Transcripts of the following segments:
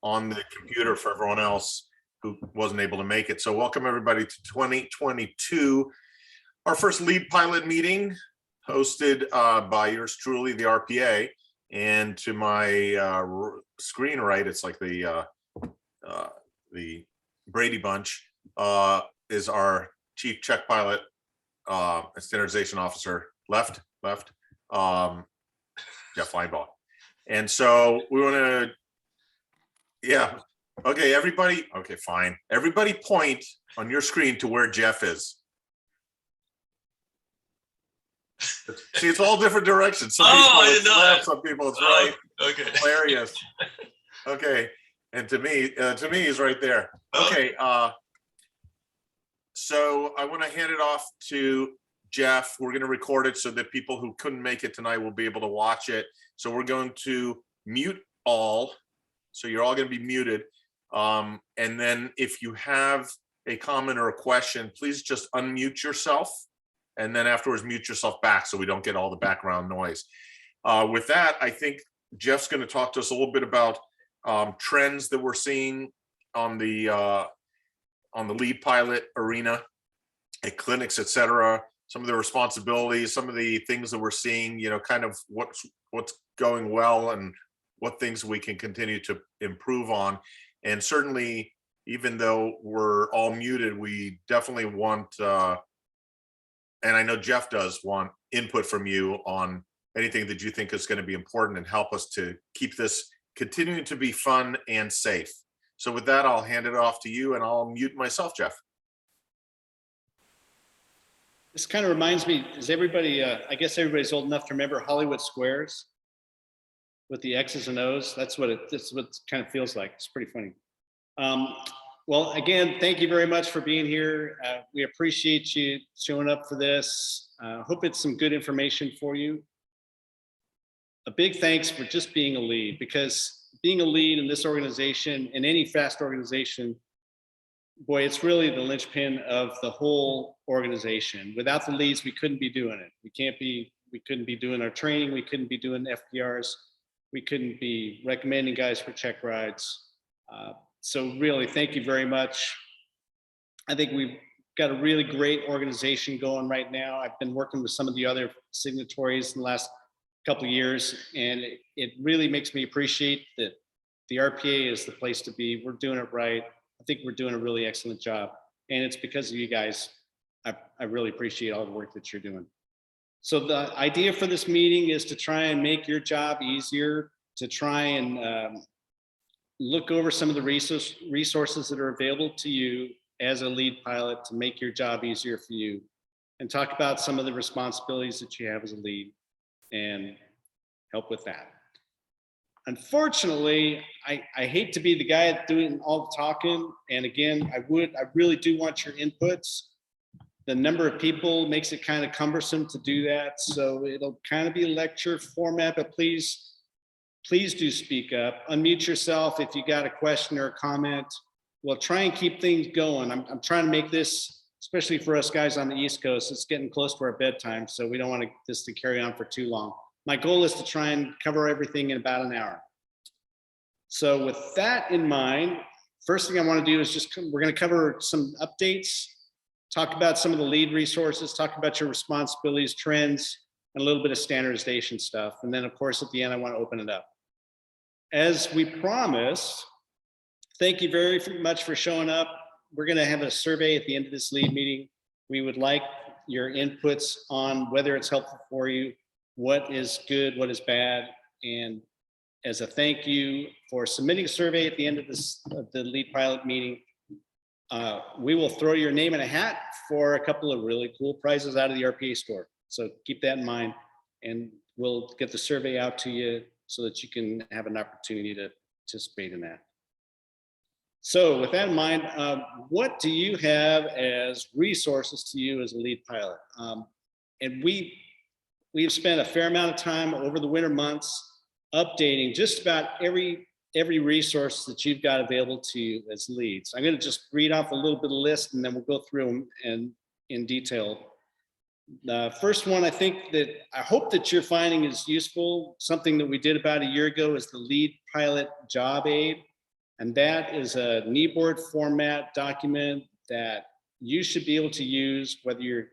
on the computer for everyone else who wasn't able to make it. So welcome everybody to 2022, our first lead pilot meeting hosted by yours truly, the RPA. And to my screen right, it's like the Brady Bunch, is our chief check pilot and standardization officer, left, Jeff Linebaugh. And so we want to, yeah, okay, everybody, okay, fine. Everybody point on your screen to where Jeff is. See, it's all different directions. Some people it's left, some people it's right. Okay. Hilarious. Okay, and to me, he's right there. Okay, so I want to hand it off to Jeff. We're going to record it so that people who couldn't make it tonight will be able to watch it. So we're going to mute all. So you're all going to be muted. And then if you have a comment or a question, please just unmute yourself. And then afterwards, mute yourself back so we don't get all the background noise. With that, I think Jeff's going to talk to us a little bit about trends that we're seeing on the lead pilot arena at clinics, et cetera. Some of the responsibilities, some of the things that we're seeing, you know, kind of what's going well and what things we can continue to improve on. And certainly, even though we're all muted, we definitely want, and I know Jeff does want input from you on anything that you think is going to be important and help us to keep this continuing to be fun and safe. So with that, I'll hand it off to you and I'll mute myself, Jeff. This kind of reminds me, is everybody, I guess everybody's old enough to remember Hollywood Squares with the X's and O's. That's what it kind of feels like. It's pretty funny. Well, again, thank you very much for being here. We appreciate you showing up for this. Hope it's some good information for you. A big thanks for just being a lead, because being a lead in this organization, in any fast organization, boy, it's really the linchpin of the whole organization. Without the leads, we couldn't be doing it. We couldn't be doing our training. We couldn't be doing FPRs. We couldn't be recommending guys for check rides. So really, thank you very much. I think we've got a really great organization going right now. I've been working with some of the other signatories in the last couple of years, and it really makes me appreciate that the RPA is the place to be. We're doing it right. I think we're doing a really excellent job, and it's because of you guys. I really appreciate all the work that you're doing. So the idea for this meeting is to try and make your job easier, to try and look over some of the resources that are available to you as a lead pilot to make your job easier for you, and talk about some of the responsibilities that you have as a lead and help with that. Unfortunately, I hate to be the guy doing all the talking. And again, I really do want your inputs. The number of people makes it kind of cumbersome to do that. So it'll kind of be a lecture format, but please do speak up. Unmute yourself if you got a question or a comment. We'll try and keep things going. I'm trying to make this, especially for us guys on the East Coast, it's getting close to our bedtime, so we don't want this to carry on for too long. My goal is to try and cover everything in about an hour. So with that in mind, first thing I want to do is we're going to cover some updates, talk about some of the lead resources, talk about your responsibilities, trends, and a little bit of standardization stuff. And then of course, at the end, I want to open it up. As we promised, thank you very much for showing up. We're going to have a survey at the end of this lead meeting. We would like your inputs on whether it's helpful for you, what is good, what is bad. And as a thank you for submitting a survey at the end of the lead pilot meeting, we will throw your name in a hat for a couple of really cool prizes out of the RPA store. So keep that in mind, and we'll get the survey out to you so that you can have an opportunity to participate in that. So with that in mind, what do you have as resources to you as a lead pilot? And we've spent a fair amount of time over the winter months updating just about every resource that you've got available to you as leads. I'm going to just read off a little bit of a list, and then we'll go through them and in detail. The first one I hope that you're finding is useful, something that we did about a year ago, is the lead pilot job aid. And that is a kneeboard format document that you should be able to use whether you're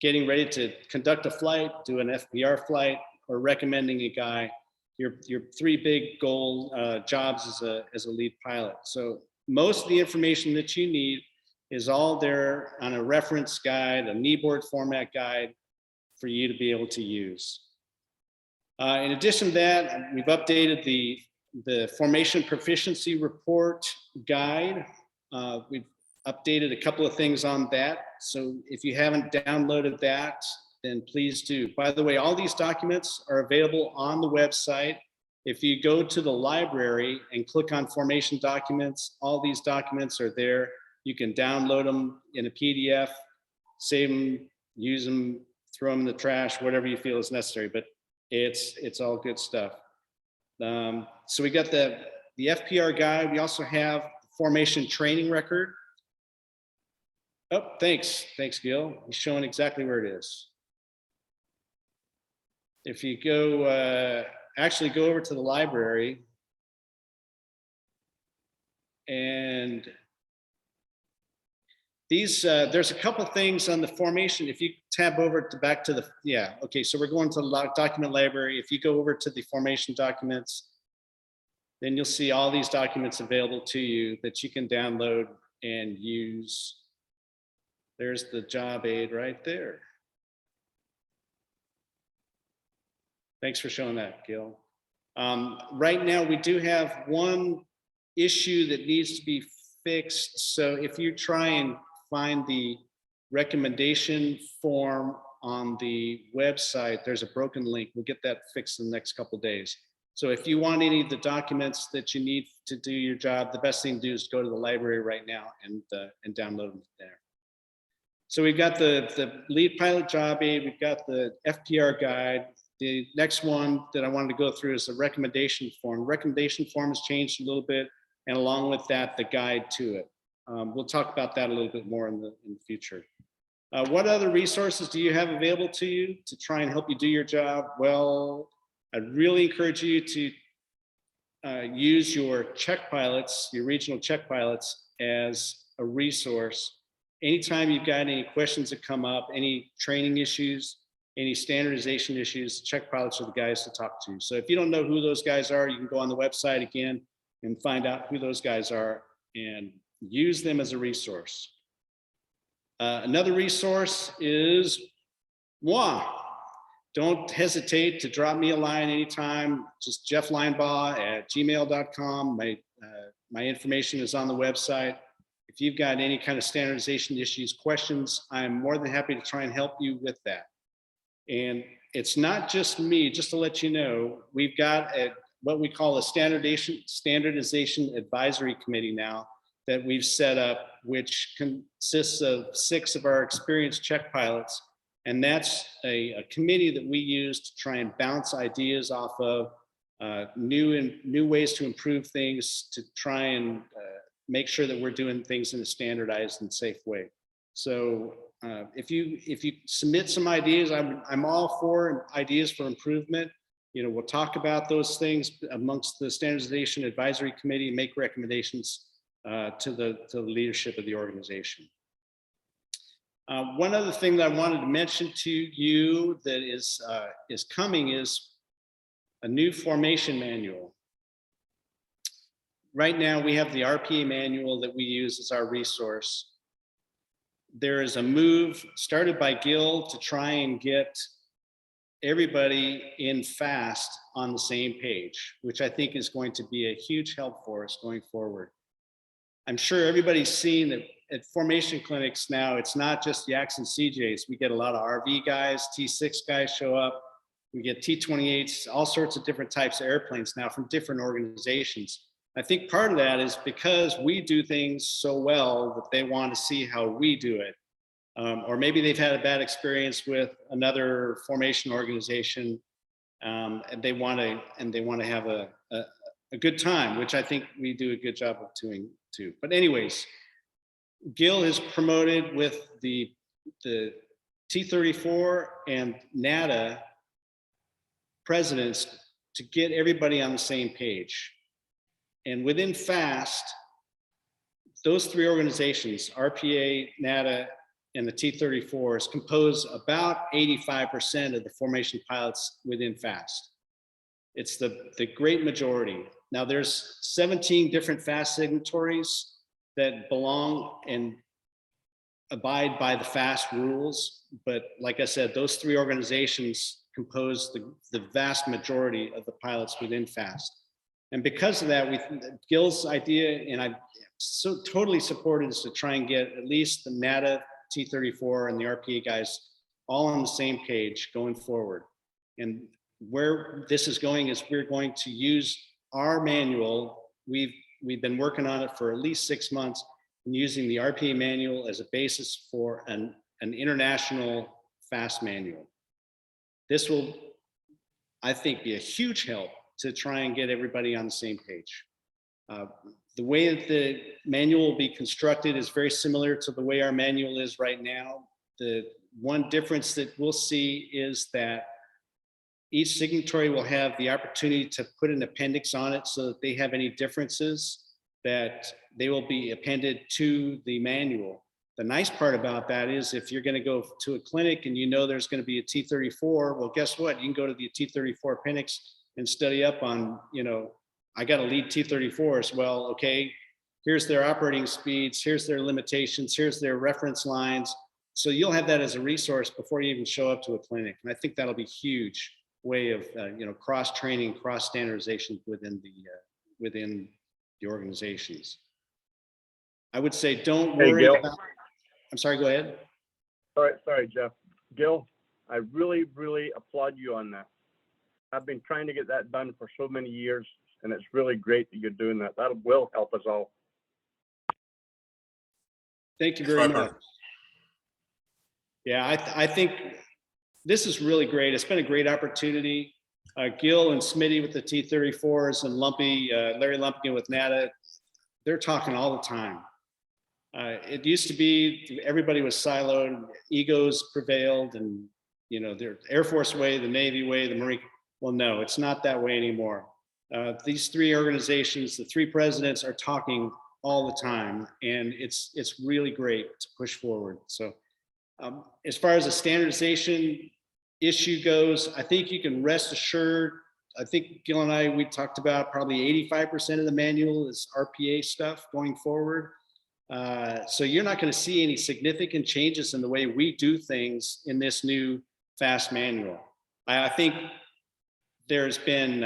getting ready to conduct a flight, do an FPR flight, or recommending a guy. Your three big goal jobs as a lead pilot. So most of the information that you need is all there on a reference guide, a kneeboard format guide for you to be able to use. In addition to that, we've updated the formation proficiency report guide. We've updated a couple of things on that. So if you haven't downloaded that, then please do. By the way, all these documents are available on the website. If you go to the library and click on formation documents, all these documents are there. You can download them in a PDF, save them, use them, throw them in the trash, whatever you feel is necessary, but it's all good stuff. So we got the FPR guide. We also have formation training record. Oh, thanks, Gil. He's showing exactly where it is. If you go, actually go over to the library and these, there's a couple things on the formation. If you tab over to back to the, yeah, okay, so we're going to the document library. If you go over to the formation documents, then you'll see all these documents available to you that you can download and use. There's the job aid right there. Thanks for showing that, Gil. Right now, we do have one issue that needs to be fixed. So if you try and find the recommendation form on the website, there's a broken link. We'll get that fixed in the next couple of days. So if you want any of the documents that you need to do your job, the best thing to do is go to the library right now and download them there. So we've got the lead pilot job aid, we've got the FPR guide. The next one that I wanted to go through is the recommendation form. Recommendation form has changed a little bit, and along with that, the guide to it. We'll talk about that a little bit more in the future. What other resources do you have available to you to try and help you do your job? Well, I'd really encourage you to use your check pilots, your regional check pilots, as a resource. Anytime you've got any questions that come up, any training issues, any standardization issues, check pilots are the guys to talk to. So if you don't know who those guys are, you can go on the website again and find out who those guys are and use them as a resource. Another resource is moi. Don't hesitate to drop me a line anytime, just jefflinebaugh@gmail.com. My information is on the website. If you've got any kind of standardization issues, questions, I'm more than happy to try and help you with that. And it's not just me, just to let you know, we've got what we call a standardization advisory committee now that we've set up, which consists of 6 of our experienced check pilots. And that's a committee that we use to try and bounce ideas off of, new ways to improve things, to try and make sure that we're doing things in a standardized and safe way. So if you submit some ideas, I'm all for ideas for improvement. You know, we'll talk about those things amongst the standardization advisory committee and make recommendations to the leadership of the organization. One other thing that I wanted to mention to you that is coming is a new formation manual. Right now, we have the RPA manual that we use as our resource. There is a move started by Gil to try and get everybody in fast on the same page, which I think is going to be a huge help for us going forward. I'm sure everybody's seen that at formation clinics now, it's not just Yaks and CJs. We get a lot of RV guys, T6 guys show up. We get T28s, all sorts of different types of airplanes now from different organizations. I think part of that is because we do things so well that they want to see how we do it. Or maybe they've had a bad experience with another formation organization, and they want to have a good time, which I think we do a good job of doing too. But anyways, Gil is promoted with the T34 and NATA presidents to get everybody on the same page. And within FAST, those three organizations, RPA, NATA, and the T-34s, compose about 85% of the formation pilots within FAST. It's the great majority. Now there's 17 different FAST signatories that belong and abide by the FAST rules. But like I said, those three organizations compose the vast majority of the pilots within FAST. And because of that, Gil's idea, and I so totally supported, is to try and get at least the NATA, T-34, and the RPA guys all on the same page going forward. And where this is going is we're going to use our manual. We've been working on it for at least 6 months and using the RPA manual as a basis for an international FAST manual. This will, I think, be a huge help to try and get everybody on the same page. The way that the manual will be constructed is very similar to the way our manual is right now. The one difference that we'll see is that each signatory will have the opportunity to put an appendix on it so that they have any differences that they will be appended to the manual. The nice part about that is if you're going to go to a clinic and you know there's going to be a T-34, well, guess what? You can go to the T-34 appendix and study up on, you know, I got to lead T-34s. Well, okay, here's their operating speeds, here's their limitations, here's their reference lines. So you'll have that as a resource before you even show up to a clinic. And I think that'll be huge way of, you know, cross-training, cross-standardization within the organizations. I would say don't worry about, I'm sorry, go ahead. Sorry, Jeff. Gil, I really, really applaud you on that. I've been trying to get that done for so many years, and it's really great that you're doing that. That will help us all. Thank you very much. Yeah, I think this is really great. It's been a great opportunity. Gil and Smitty with the T-34s and Larry Lumpkin with NATA, they're talking all the time. It used to be everybody was siloed, egos prevailed, and you know, the Air Force way, the Navy way, the Marine. Well, no, it's not that way anymore. These three organizations, the three presidents, are talking all the time, and it's really great to push forward. So as far as the standardization issue goes, I think you can rest assured. I think Gil and I, we talked about probably 85% of the manual is RPA stuff going forward. So you're not going to see any significant changes in the way we do things in this new FAST manual. I think there's been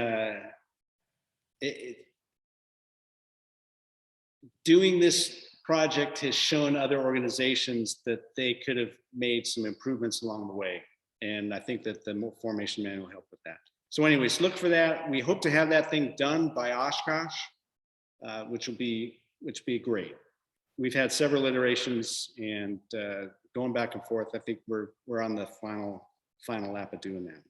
doing this project has shown other organizations that they could have made some improvements along the way. And I think that the formation manual helped with that. So anyways, look for that. We hope to have that thing done by Oshkosh, which will be great. We've had several iterations and going back and forth. I think we're on the final lap of doing that.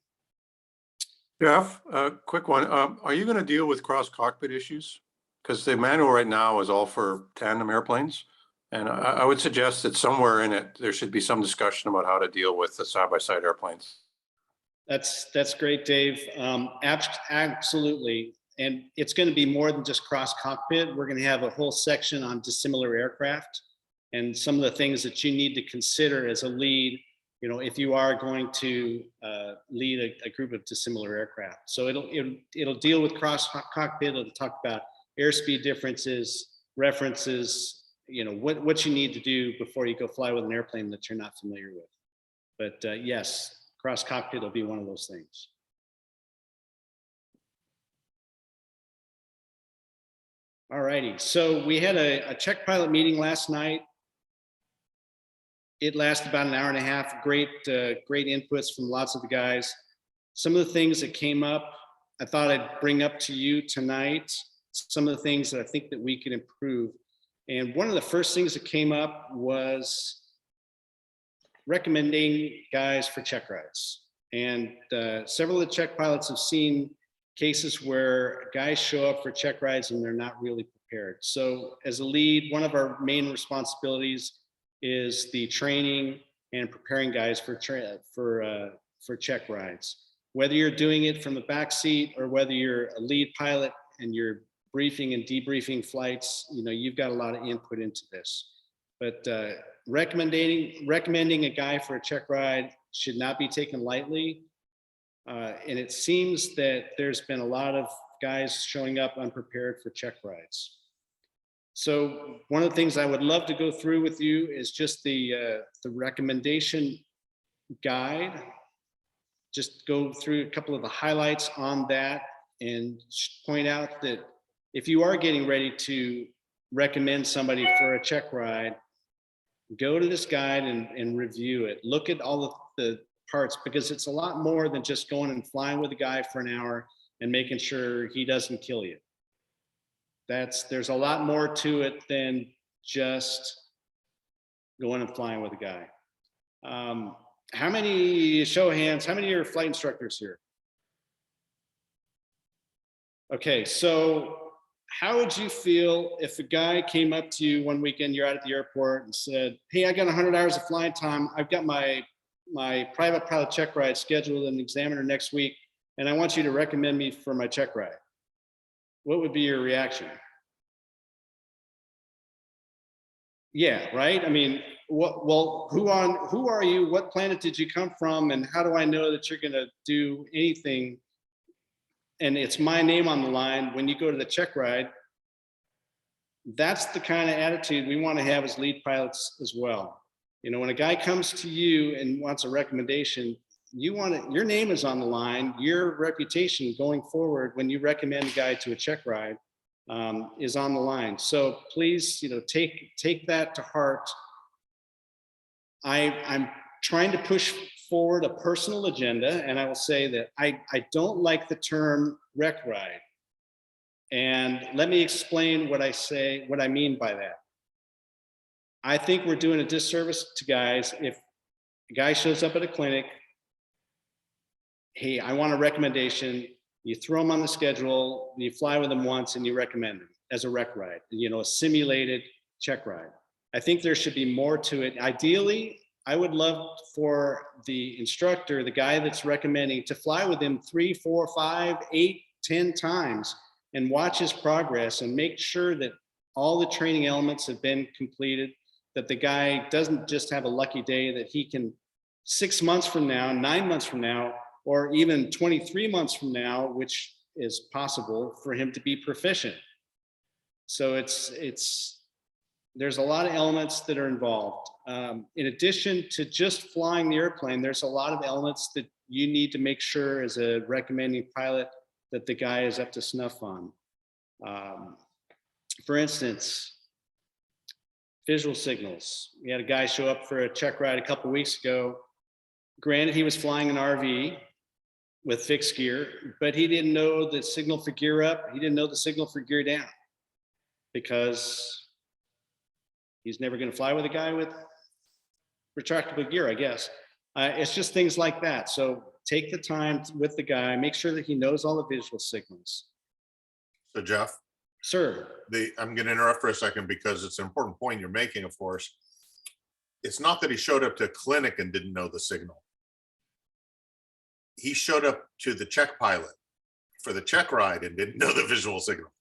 Jeff, quick one. Are you going to deal with cross cockpit issues? Because the manual right now is all for tandem airplanes. And I would suggest that somewhere in it, there should be some discussion about how to deal with the side-by-side airplanes. That's great, Dave. Absolutely. And it's going to be more than just cross cockpit. We're going to have a whole section on dissimilar aircraft and some of the things that you need to consider as a lead, you know, if you are going to lead a group of dissimilar aircraft. So it'll deal with cross cockpit. It'll talk about airspeed differences, references, you know, what you need to do before you go fly with an airplane that you're not familiar with. But yes, cross cockpit will be one of those things. All righty, so we had a check pilot meeting last night. It lasted about an hour and a half. Great inputs from lots of the guys. Some of the things that came up, I thought I'd bring up to you tonight. Some of the things that I think that we could improve. And one of the first things that came up was recommending guys for check rides. And several of the check pilots have seen cases where guys show up for check rides and they're not really prepared. So as a lead, one of our main responsibilities is the training and preparing guys for check rides. Whether you're doing it from the back seat or whether you're a lead pilot and you're briefing and debriefing flights, you know, you've got a lot of input into this. But recommending a guy for a check ride should not be taken lightly. And it seems that there's been a lot of guys showing up unprepared for check rides. So one of the things I would love to go through with you is just the recommendation guide. Just go through a couple of the highlights on that and point out that if you are getting ready to recommend somebody for a check ride, go to this guide and review it. Look at all of the parts, because it's a lot more than just going and flying with a guy for an hour and making sure he doesn't kill you. There's a lot more to it than just going and flying with a guy. How many, show of hands, how many are flight instructors here? Okay, so how would you feel if a guy came up to you one weekend, you're out at the airport, and said, hey, I got 100 hours of flying time. I've got my private pilot check ride scheduled with an examiner next week, and I want you to recommend me for my check ride. What would be your reaction? Yeah, right? I mean, who are you? What planet did you come from? And how do I know that you're gonna do anything? And it's my name on the line when you go to the check ride. That's the kind of attitude we want to have as lead pilots as well. You know, when a guy comes to you and wants a recommendation, you want it, your name is on the line, your reputation going forward when you recommend a guy to a check ride is on the line. So please, you know, take that to heart. I'm trying to push forward a personal agenda, and I will say that I don't like the term rec ride. And let me explain what I mean by that. I think we're doing a disservice to guys if a guy shows up at a clinic, hey, I want a recommendation. You throw him on the schedule, you fly with him once, and you recommend him as a rec ride, you know, a simulated check ride. I think there should be more to it. Ideally, I would love for the instructor, the guy that's recommending, to fly with him 3, 4, 5, 8, 10 times and watch his progress and make sure that all the training elements have been completed, that the guy doesn't just have a lucky day, that he can 6 months from now, 9 months from now, or even 23 months from now, which is possible for him to be proficient. So there's a lot of elements that are involved. In addition to just flying the airplane, there's a lot of elements that you need to make sure as a recommending pilot that the guy is up to snuff on. For instance, visual signals. We had a guy show up for a check ride a couple weeks ago. Granted, he was flying an RV with fixed gear, but he didn't know the signal for gear up. He didn't know the signal for gear down, because he's never going to fly with a guy with retractable gear, I guess. It's just things like that. So take the time with the guy, make sure that he knows all the visual signals. So Jeff, Sir. I'm going to interrupt for a second because it's an important point you're making, of course. It's not that he showed up to a clinic and didn't know the signal. He showed up to the check pilot for the check ride and didn't know the visual signal.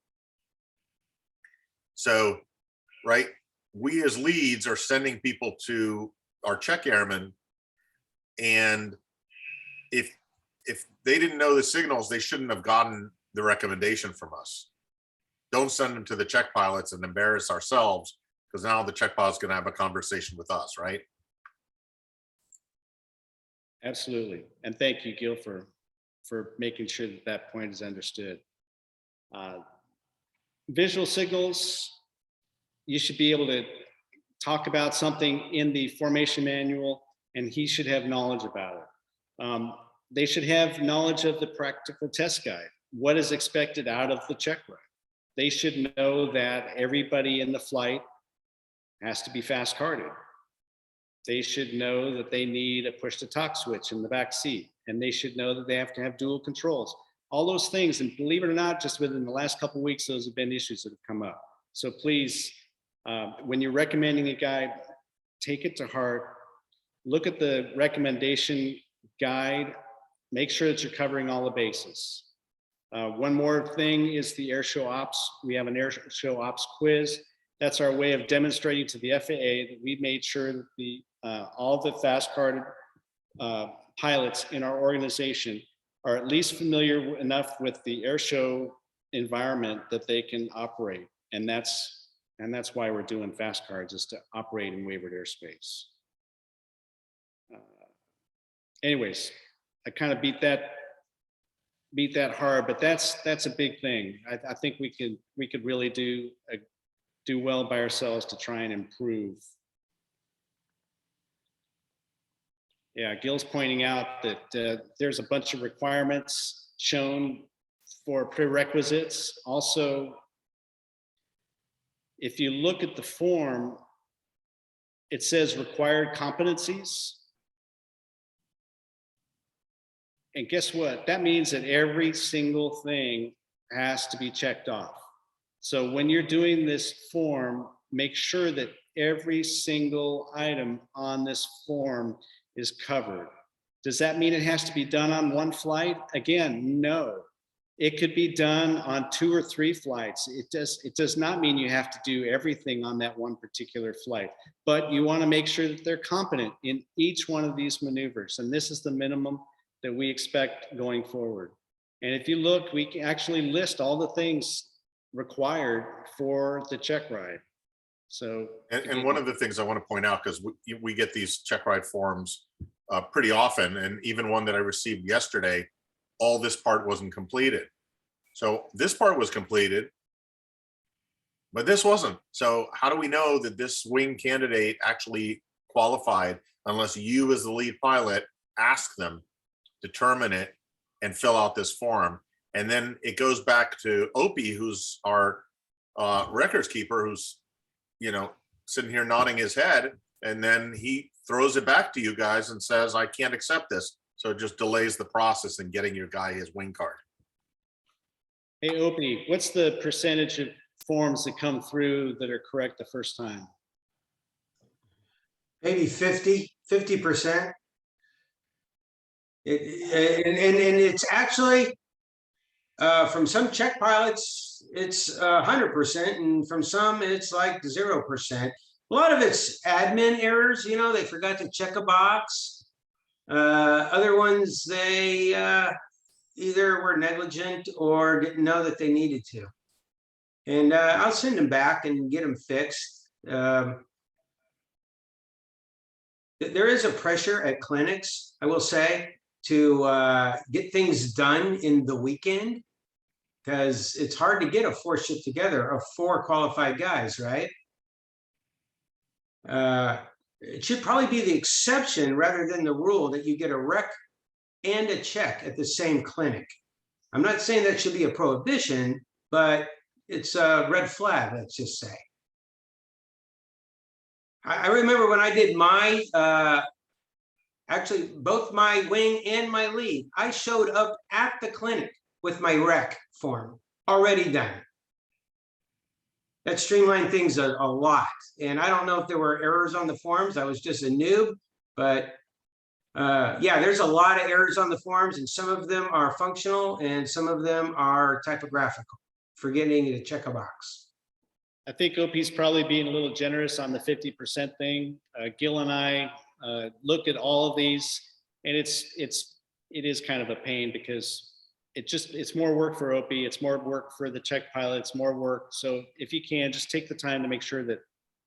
So, right, we as leads are sending people to our check airmen, and if they didn't know the signals, they shouldn't have gotten the recommendation from us. Don't send them to the check pilots and embarrass ourselves, because now the check pilot's going to have a conversation with us, right? Absolutely. And thank you, Gil, for making sure that that point is understood. Visual signals, you should be able to talk about something in the formation manual, and he should have knowledge about it. They should have knowledge of the practical test guide, what is expected out of the check ride. They should know that everybody in the flight has to be fast carded. They should know that they need a push to talk switch in the back seat, and they should know that they have to have dual controls. All those things, and believe it or not, just within the last couple of weeks, those have been issues that have come up. So please, when you're recommending a guide, take it to heart. Look at the recommendation guide. Make sure that you're covering all the bases. One more thing is the air show ops. We have an air show ops quiz. That's our way of demonstrating to the FAA that we made sure that all the fast carded pilots in our organization are at least familiar enough with the air show environment that they can operate. And that's why we're doing fast cards, is to operate in waivered airspace. Anyways, I kind of beat that hard, but that's a big thing. I think we could really do well by ourselves to try and improve. Yeah, Gil's pointing out that there's a bunch of requirements shown for prerequisites. Also, if you look at the form, it says required competencies. And guess what? That means that every single thing has to be checked off. So when you're doing this form, make sure that every single item on this form is covered. Does that mean it has to be done on one flight? Again, no. It could be done on 2 or 3 flights. It does not mean you have to do everything on that one particular flight, but you want to make sure that they're competent in each one of these maneuvers. And this is the minimum that we expect going forward. And if you look, we can actually list all the things required for the check ride. So, and one of the things I want to point out, because we get these check ride forms pretty often, and even one that I received yesterday, all this part wasn't completed. So this part was completed, but this wasn't. So how do we know that this wing candidate actually qualified unless you as the lead pilot ask them, determine it, and fill out this form? And then it goes back to Opie, who's our records keeper, who's, you know, sitting here nodding his head, and then he throws it back to you guys and says, I can't accept this. So it just delays the process in getting your guy his wing card. hey, Opie, what's the percentage of forms that come through that are correct the first time? Maybe 50%. And it's actually, from some check pilots, it's 100%, and from some it's like 0%. A lot of it's admin errors, you know, they forgot to check a box. Other ones, they either were negligent or didn't know that they needed to. And I'll send them back and get them fixed. There is a pressure at clinics, I will say, to get things done in the weekend, because it's hard to get a 4-shift together of 4 qualified guys, right? It should probably be the exception rather than the rule that you get a rec and a check at the same clinic. I'm not saying that should be a prohibition, but it's a red flag, let's just say. I remember when I did my, actually both my wing and my lead, I showed up at the clinic with my rec form already done. That streamlined things a lot. And I don't know if there were errors on the forms. I was just a noob, but yeah, there's a lot of errors on the forms, and some of them are functional and some of them are typographical, forgetting to check a box. I think OP's probably being a little generous on the 50% thing. Gil and I looked at all of these, and it is kind of a pain, because it's more work for OP, it's more work for the check pilots, more work. So if you can, just take the time to make sure that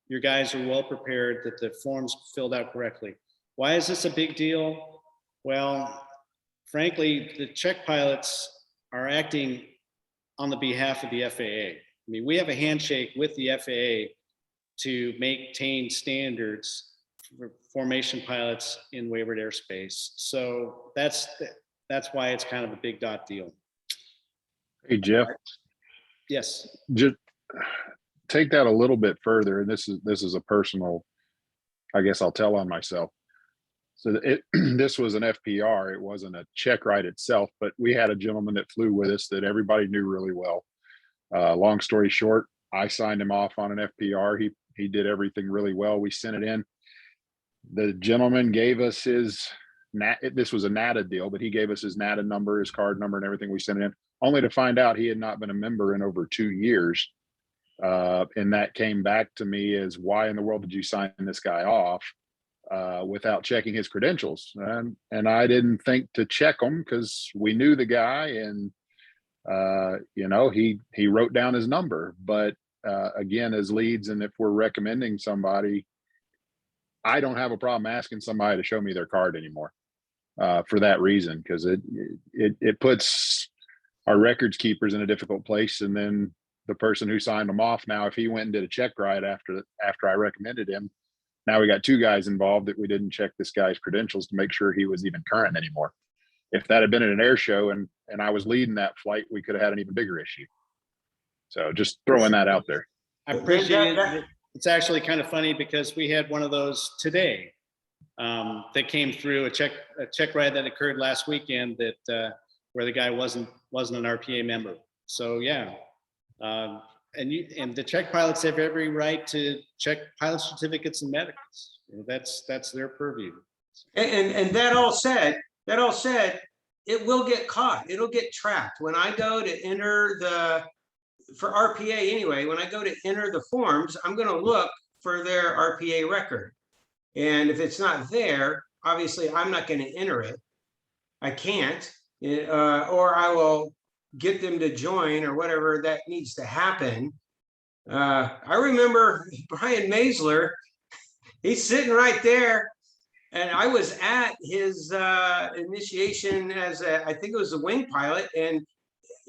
your guys are well prepared, that the forms filled out correctly. Why is this a big deal? Well, frankly, the check pilots are acting on the behalf of the FAA. I mean, we have a handshake with the FAA to maintain standards for formation pilots in waivered airspace. So that's why it's kind of a big deal. Hey, Jeff, Yes. just take that a little bit further. And this is a personal, I guess I'll tell on myself. So this was an FPR. It wasn't a check ride itself, but we had a gentleman that flew with us that everybody knew really well. Long story short, I signed him off on an FPR. He did everything really well. We sent it in. The gentleman gave us his this was a NATA deal, but he gave us his NATA number, his card number, and everything. We sent it in. only to find out he had not been a member in over 2 years. And that came back to me as, why in the world did you sign this guy off without checking his credentials? And I didn't think to check them because we knew the guy, and he wrote down his number. But again, as leads, and if we're recommending somebody, I don't have a problem asking somebody to show me their card anymore for that reason, because it puts our records keepers in a difficult place. And then the person who signed them off, now if he went and did a check ride after I recommended him, now we got 2 guys involved that we didn't check this guy's credentials to make sure he was even current anymore. If that had been at an air show and I was leading that flight, we could have had an even bigger issue. So just throwing that out there. I appreciate it. It's actually kind of funny because we had one of those today that came through, a check ride that occurred last weekend that where the guy wasn't an RPA member. So yeah, and the check pilots have every right to check pilot certificates and medicals. That's their purview. And that all said, it will get caught. It'll get tracked. When I go to enter for RPA anyway, when I go to enter the forms, I'm going to look for their RPA record. And if it's not there, obviously I'm not going to enter it. I can't, or I will get them to join or whatever that needs to happen. I remember Brian Maisler, he's sitting right there. And I was at his initiation as I think it was a wing pilot, and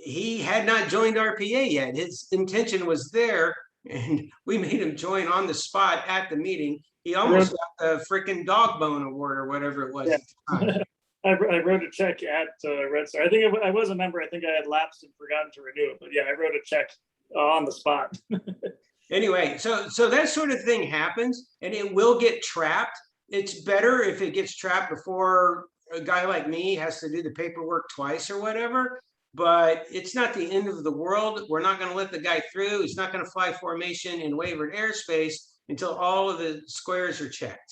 he had not joined RPA yet. His intention was there, and we made him join on the spot at the meeting. He almost got the freaking dog bone award or whatever it was. Yeah. I wrote a check at Red Star. I think I was a member. I think I had lapsed and forgotten to renew it, but yeah, I wrote a check on the spot. Anyway, so that sort of thing happens, and it will get trapped. It's better if it gets trapped before a guy like me has to do the paperwork twice or whatever, but it's not the end of the world. We're not going to let the guy through. He's not going to fly formation in waivered airspace until all of the squares are checked.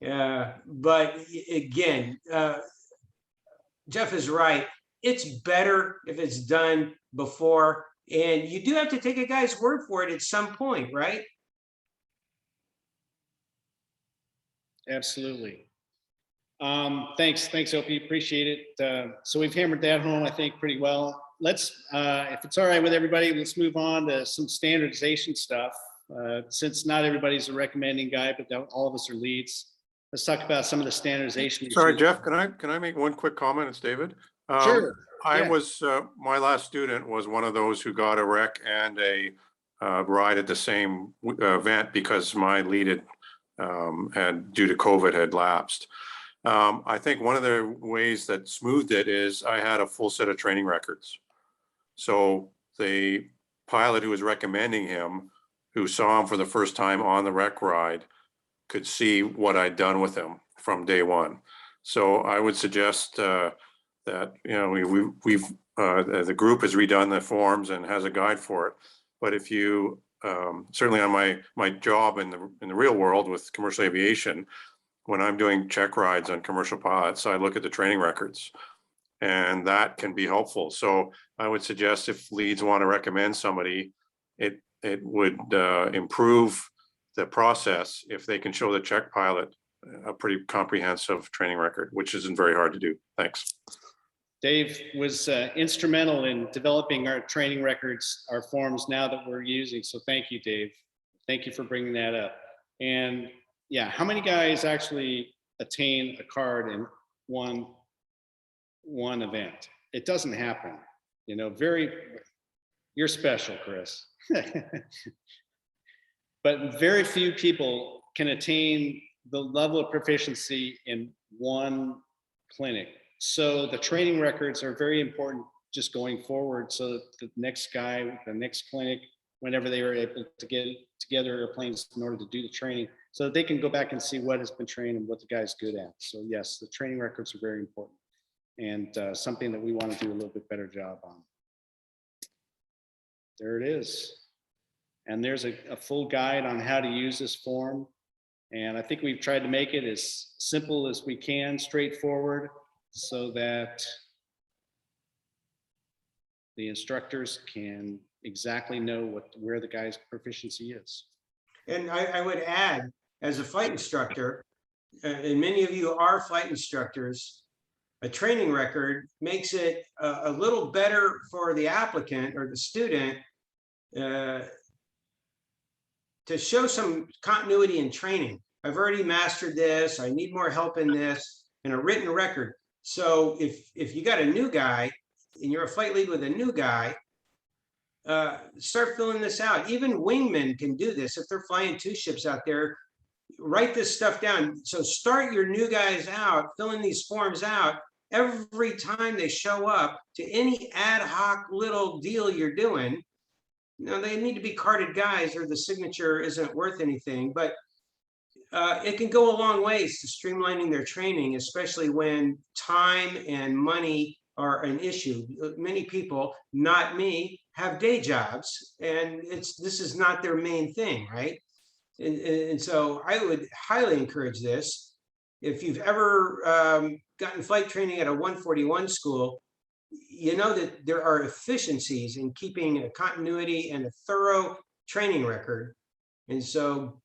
But again, Jeff is right. It's better if it's done before, and you do have to take a guy's word for it at some point, right? Absolutely. Thanks, Opie. Appreciate it. So we've hammered that home, I think, pretty well. Let's, if it's all right with everybody, let's move on to some standardization stuff. Since not everybody's a recommending guy, but all of us are leads. Let's talk about some of the standardization. Sorry, issues. Jeff, can I make one quick comment? It's David. Sure. I Yeah. was, my last student was one of those who got a rec and a ride at the same event because my lead had, due to COVID, had lapsed. I think one of the ways that smoothed it is I had a full set of training records. So the pilot who was recommending him, who saw him for the first time on the rec ride, could see what I'd done with him from day one. So I would suggest that, we've the group has redone the forms and has a guide for it. But if you certainly on my job in the real world with commercial aviation, when I'm doing check rides on commercial pilots, I look at the training records, and that can be helpful. So I would suggest if leads want to recommend somebody, it would improve the process if they can show the check pilot a pretty comprehensive training record, which isn't very hard to do. Thanks. Dave was instrumental in developing our training records, our forms now that we're using. So thank you, Dave. Thank you for bringing that up. And yeah, how many guys actually attain a card in one event? It doesn't happen. You're special, Chris. But very few people can attain the level of proficiency in one clinic. So the training records are very important just going forward, so that the next guy, the next clinic, whenever they are able to get together airplanes in order to do the training, so that they can go back and see what has been trained and what the guy's good at. So yes, the training records are very important, and something that we want to do a little bit better job on. There it is. And there's a full guide on how to use this form. And I think we've tried to make it as simple as we can, straightforward, so that the instructors can exactly know where the guy's proficiency is. And I would add, as a flight instructor, and many of you are flight instructors, a training record makes it a little better for the applicant or the student to show some continuity in training. I've already mastered this. I need more help in this, and a written record. So if you got a new guy and you're a flight lead with a new guy, start filling this out. Even wingmen can do this. If they're flying 2 ships out there, write this stuff down. So start your new guys out, filling these forms out every time they show up to any ad hoc little deal you're doing. Now, they need to be carded guys or the signature isn't worth anything, but it can go a long ways to streamlining their training, especially when time and money are an issue. Many people, not me, have day jobs, and this is not their main thing, right? And so I would highly encourage this. If you've ever gotten flight training at a 141 school, you know that there are efficiencies in keeping a continuity and a thorough training record. And so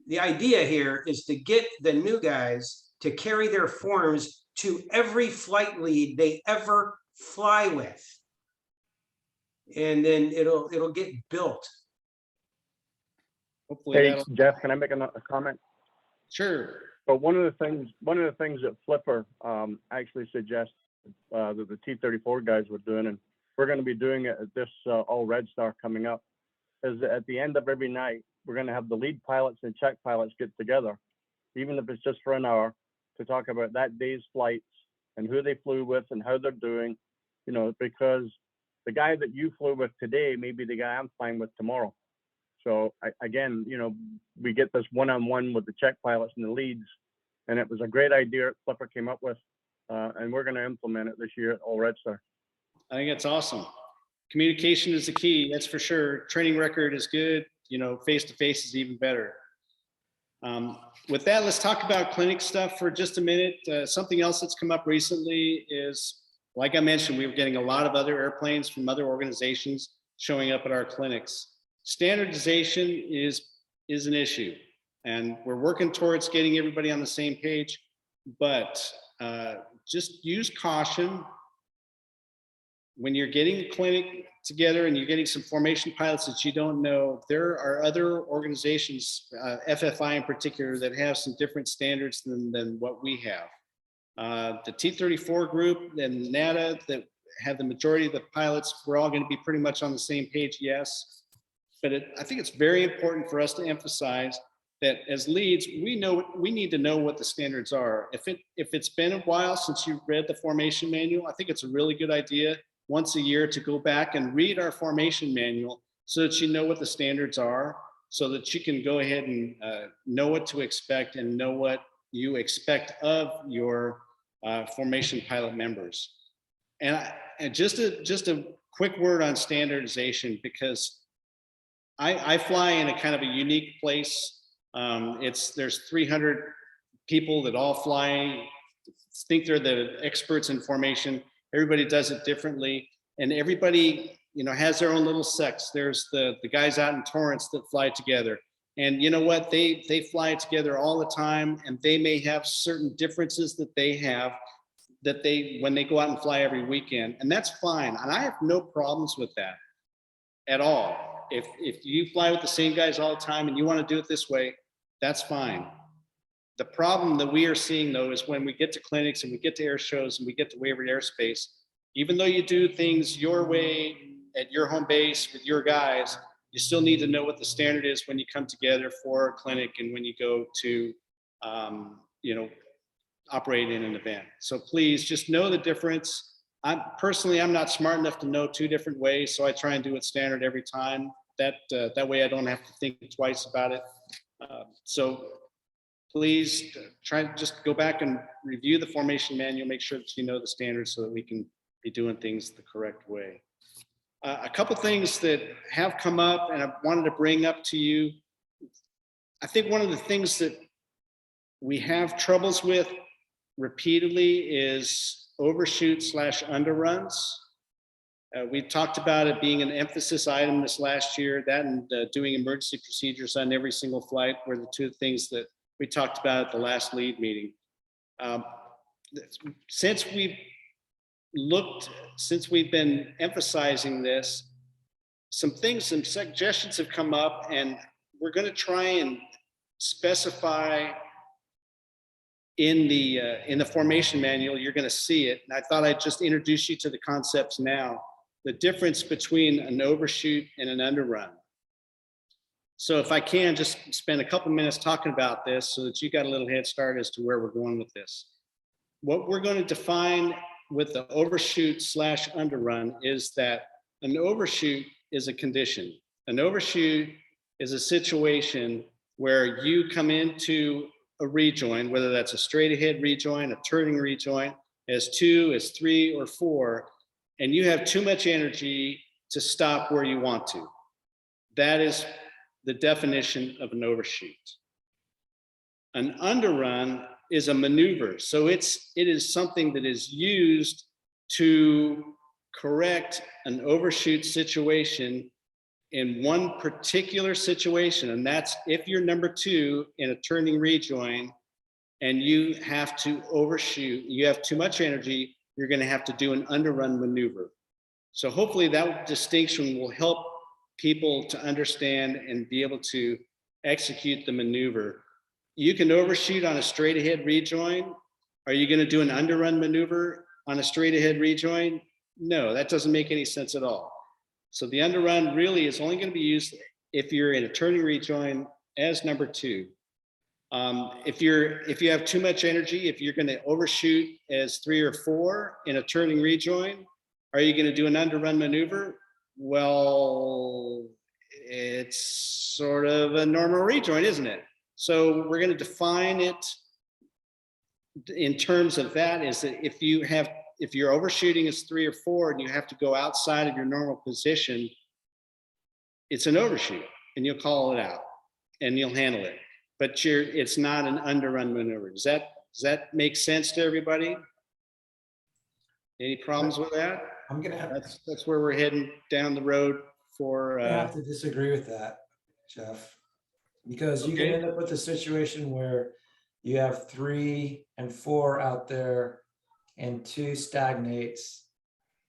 the idea here is to get the new guys to carry their forms to every flight lead they ever fly with. And then it'll get built. Hopefully Hey, that'll, Jeff, can I make a comment? sure. But one of the things that Flipper actually suggests that the T-34 guys were doing, and we're going to be doing it at this All Red Star coming up, is that at the end of every night, we're going to have the lead pilots and check pilots get together, even if it's just for an hour, to talk about that day's flights and who they flew with and how they're doing, you know, because the guy that you flew with today may be the guy I'm flying with tomorrow. So again, you know, we get this one-on-one with the check pilots and the leads, and it was a great idea that Flipper came up with, and we're going to implement it this year at All Red Star. I think it's awesome. Communication is the key, that's for sure. Training record is good, you know, face-to-face is even better. With that, let's talk about clinic stuff for just a minute. Something else that's come up recently is, like I mentioned, we were getting a lot of other airplanes from other organizations showing up at our clinics. Standardization is an issue, and we're working towards getting everybody on the same page, but just use caution. When you're getting a clinic together and you're getting some formation pilots that you don't know, there are other organizations, FFI in particular, that have some different standards than what we have. The T-34 group and NATA that have the majority of the pilots, we're all going to be pretty much on the same page, yes. But I think it's very important for us to emphasize that as leads, we need to know what the standards are. If it's been a while since you've read the formation manual, I think it's a really good idea once a year to go back and read our formation manual so that you know what the standards are, so that you can go ahead and know what to expect and know what you expect of your formation pilot members. And just a quick word on standardization, because I fly in a kind of a unique place. There's 300 people that all fly, think they're the experts in formation. Everybody does it differently, and everybody, you know, has their own little sects. There's the guys out in Torrance that fly together, and you know what? They fly together all the time, and they may have certain differences that they have when they go out and fly every weekend, and that's fine. And I have no problems with that at all. If you fly with the same guys all the time and you want to do it this way, that's fine. The problem that we are seeing, though, is when we get to clinics and we get to air shows and we get to waivered airspace, even though you do things your way at your home base with your guys, you still need to know what the standard is when you come together for a clinic and when you go to, you know, operate in an event. So please just know the difference. I'm not smart enough to know 2 different ways, so I try and do it standard every time. That way I don't have to think twice about it. So please try to just go back and review the formation manual, make sure that you know the standards so that we can be doing things the correct way. A couple things that have come up and I wanted to bring up to you. I think one of the things that we have troubles with repeatedly is overshoot / underruns. We talked about it being an emphasis item this last year, that and doing emergency procedures on every single flight were the two things that we talked about at the last lead meeting. Since we've been emphasizing this, some suggestions have come up, and we're going to try and specify in the formation manual. You're going to see it. And I thought I'd just introduce you to the concepts now. The difference between an overshoot and an underrun. So if I can just spend a couple minutes talking about this so that you got a little head start as to where we're going with this. What we're going to define with the overshoot / underrun is that an overshoot is a condition. An overshoot is a situation where you come into a rejoin, whether that's a straight ahead rejoin, a turning rejoin, as 2, as 3, or 4, and you have too much energy to stop where you want to. That is the definition of an overshoot. An underrun is a maneuver. So it is something that is used to correct an overshoot situation in one particular situation. And that's if you're number 2 in a turning rejoin and you have to overshoot, you have too much energy, you're going to have to do an underrun maneuver. So hopefully that distinction will help people to understand and be able to execute the maneuver. You can overshoot on a straight ahead rejoin. Are you going to do an underrun maneuver on a straight ahead rejoin? No, that doesn't make any sense at all. So the underrun really is only going to be used if you're in a turning rejoin as number 2. If you have too much energy, if you're going to overshoot as 3 or 4 in a turning rejoin, are you going to do an underrun maneuver? Well, it's sort of a normal rejoin, isn't it? So we're going to define it in terms of that, is that if you're overshooting as 3 or 4 and you have to go outside of your normal position, it's an overshoot and you'll call it out and you'll handle it. But it's not an underrun maneuver. Does that make sense to everybody? Any problems with that? I'm gonna have, That's where we're heading down the road for. I have to disagree with that, Jeff, because you can end up with a situation where you have 3 and 4 out there and 2 stagnates,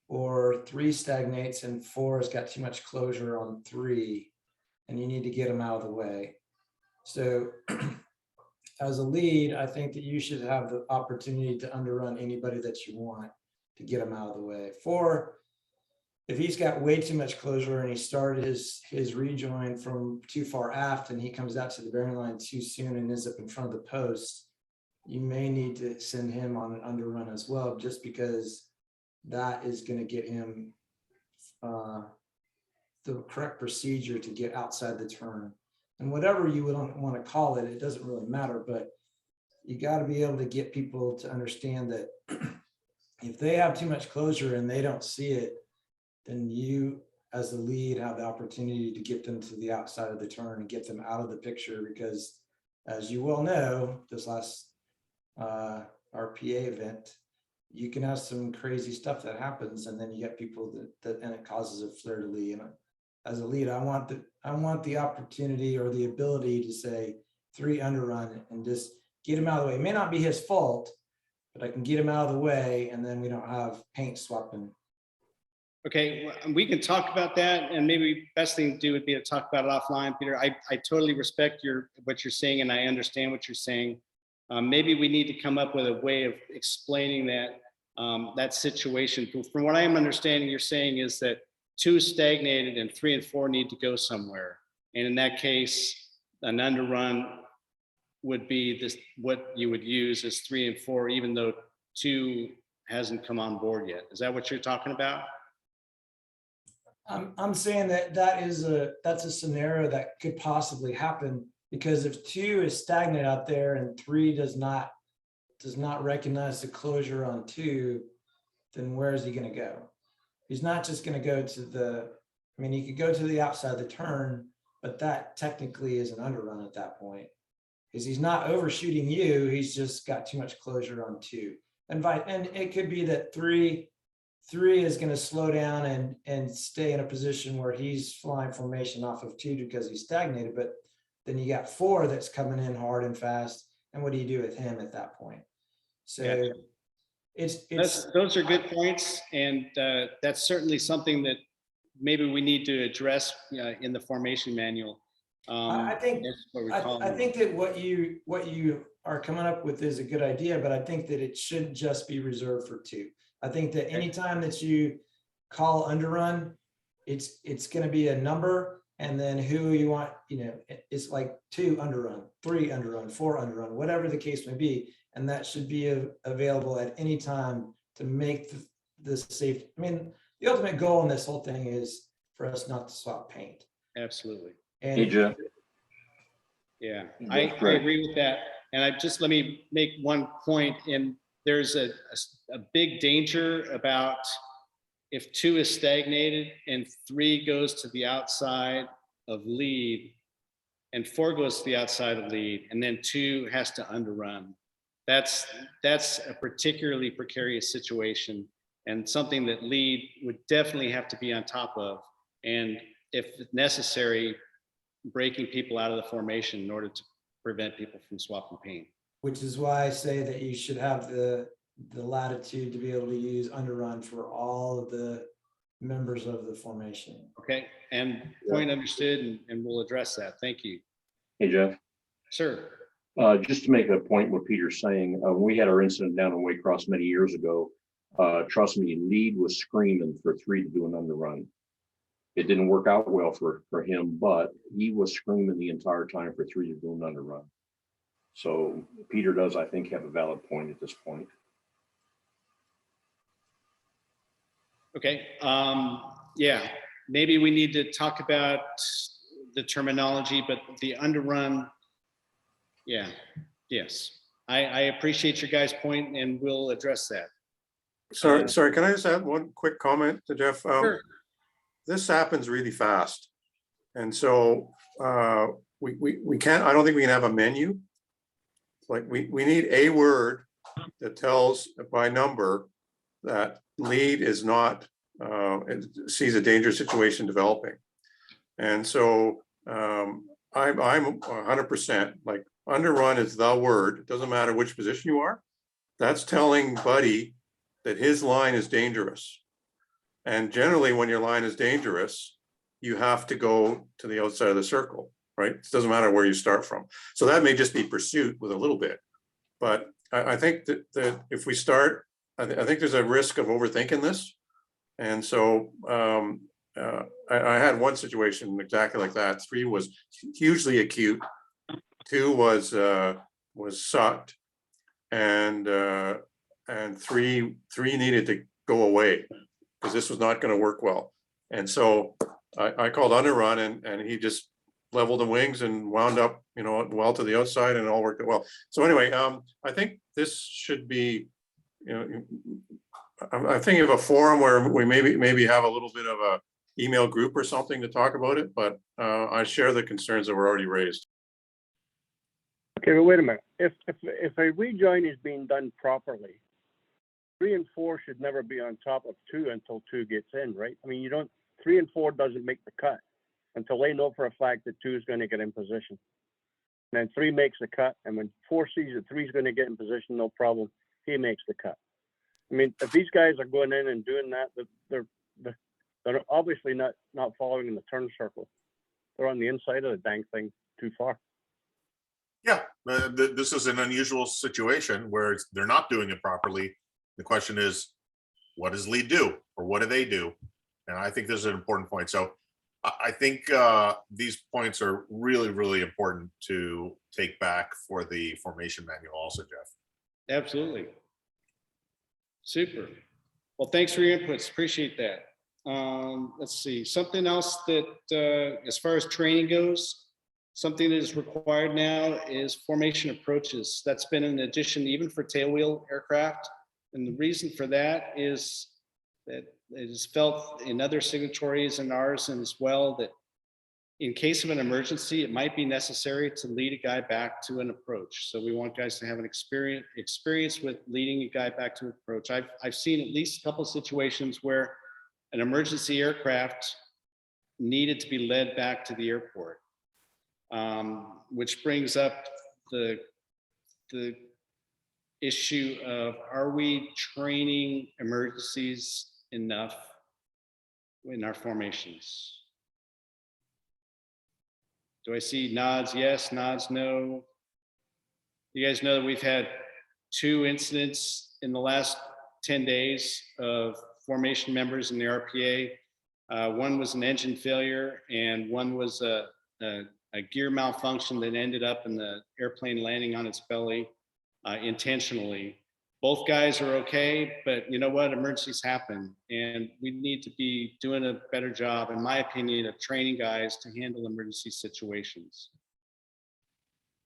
or 3 stagnates and 4 has got too much closure on 3, and you need to get them out of the way. So as a lead, I think that you should have the opportunity to underrun anybody that you want to get them out of the way. 4, if he's got way too much closure and he started his rejoin from too far aft and he comes out to the bearing line too soon and ends up in front of the post, you may need to send him on an underrun as well, just because that is going to get him the correct procedure to get outside the turn. And whatever you would want to call it, it doesn't really matter, but you got to be able to get people to understand that if they have too much closure and they don't see it, then you as the lead have the opportunity to get them to the outside of the turn and get them out of the picture, because as you well know, this last RPA event, you can have some crazy stuff that happens, and then you get people that and it causes a fleur-de-lis. And as a lead, I want the opportunity or the ability to say 3 underrun and just get him out of the way. It may not be his fault, but I can get him out of the way, and then we don't have paint swapping. Okay, we can talk about that, and maybe best thing to do would be to talk about it offline, Peter. I totally respect what you're saying, and I understand what you're saying. Maybe we need to come up with a way of explaining that situation. From what I am understanding, you're saying is that 2 stagnated and 3 and 4 need to go somewhere, and in that case, an underrun would be what you would use as 3 and 4, even though 2 hasn't come on board yet. Is that what you're talking about? I'm saying that's a scenario that could possibly happen, because if 2 is stagnant out there and 3 does not recognize the closure on 2, then where is he going to go? He's not just going to go to he could go to the outside of the turn, but that technically is an underrun at that point, because he's not overshooting you. He's just got too much closure on 2. And it could be that 3 3 is going to slow down and stay in a position where he's flying formation off of 2 because he's stagnated. But then you got 4 that's coming in hard and fast. And what do you do with him at that point? So Yeah. Those are good points. And that's certainly something that maybe we need to address in the formation manual. I think that what you are coming up with is a good idea, but I think that it shouldn't just be reserved for 2. I think that anytime that you call underrun, it's going to be a number, and then who you want, it's like 2 underrun, 3 underrun, 4 underrun, whatever the case may be, and that should be available at any time to make the safe. I mean, the ultimate goal in this whole thing is for us not to swap paint. Absolutely. And Hey, Jeff. Yeah, I agree with that. And let me make one point. And there's a big danger about if 2 is stagnated and 3 goes to the outside of lead and 4 goes to the outside of lead, and then 2 has to underrun. That's a particularly precarious situation, and something that lead would definitely have to be on top of. And if necessary, breaking people out of the formation in order to prevent people from swapping paint. which is why I say that you should have the latitude to be able to use underrun for all of the members of the formation. Okay, and point understood, and we'll address that. Thank you. Hey, Jeff. Sir. Just to make a point what Peter's saying, when we had our incident down in Waycross many years ago, trust me, lead was screaming for 3 to do an underrun. It didn't work out well for him, but he was screaming the entire time for 3 to do an underrun. So Peter does, I think, have a valid point at this point. Okay, yeah, maybe we need to talk about the terminology, but the underrun, yeah, yes. I appreciate your guys' point, and we'll address that. Sorry, can I just add one quick comment to Jeff? Sure. This happens really fast. And so we can't, I don't think we can have a menu. Like we need a word that tells by number that lead is not, sees a dangerous situation developing. And so I'm 100% like underrun is the word. It doesn't matter which position you are. That's telling Buddy that his line is dangerous. And generally when your line is dangerous, you have to go to the outside of the circle, right? It doesn't matter where you start from. So that may just be pursuit with a little bit. But I think that if we start, I think there's a risk of overthinking this. And so I had one situation exactly like that. 3 was hugely acute. 2 was sucked, and 3 needed to go away because this was not going to work well. And so I called underrun, and he just leveled the wings and wound up, well to the outside, and it all worked out well. So anyway, I think this should be, I'm thinking of a forum where we maybe have a little bit of a email group or something to talk about it, but I share the concerns that were already raised. Okay, but wait a minute. If a rejoin is being done properly, 3 and 4 should never be on top of 2 until 2 gets in, right? I mean, 3 and 4 doesn't make the cut until they know for a fact that 2 is going to get in position. And then 3 makes the cut, and when 4 sees that 3 is going to get in position, no problem, he makes the cut. I mean, if these guys are going in and doing that, they're obviously not following in the turn circle. They're on the inside of the dang thing too far. Yeah, this is an unusual situation where they're not doing it properly. The question is, what does lead do, or what do they do? And I think this is an important point. So I think these points are really, really important to take back for the formation manual also, Jeff. Absolutely. Super. Well, thanks for your inputs. Appreciate that. Let's see, something else that as far as training goes, something that is required now is formation approaches. That's been an addition even for tailwheel aircraft. And the reason for that is that it is felt in other signatories and ours and as well that in case of an emergency, it might be necessary to lead a guy back to an approach. So we want guys to have an experience with leading a guy back to an approach. I've seen at least a couple of situations where an emergency aircraft needed to be led back to the airport, which brings up the issue of, are we training emergencies enough in our formations? Do I see nods yes, nods no? You guys know that we've had 2 incidents in the last 10 days of formation members in the RPA. One was an engine failure, and one was a gear malfunction that ended up in the airplane landing on its belly intentionally. Both guys are okay, but you know what? Emergencies happen, and we need to be doing a better job, in my opinion, of training guys to handle emergency situations.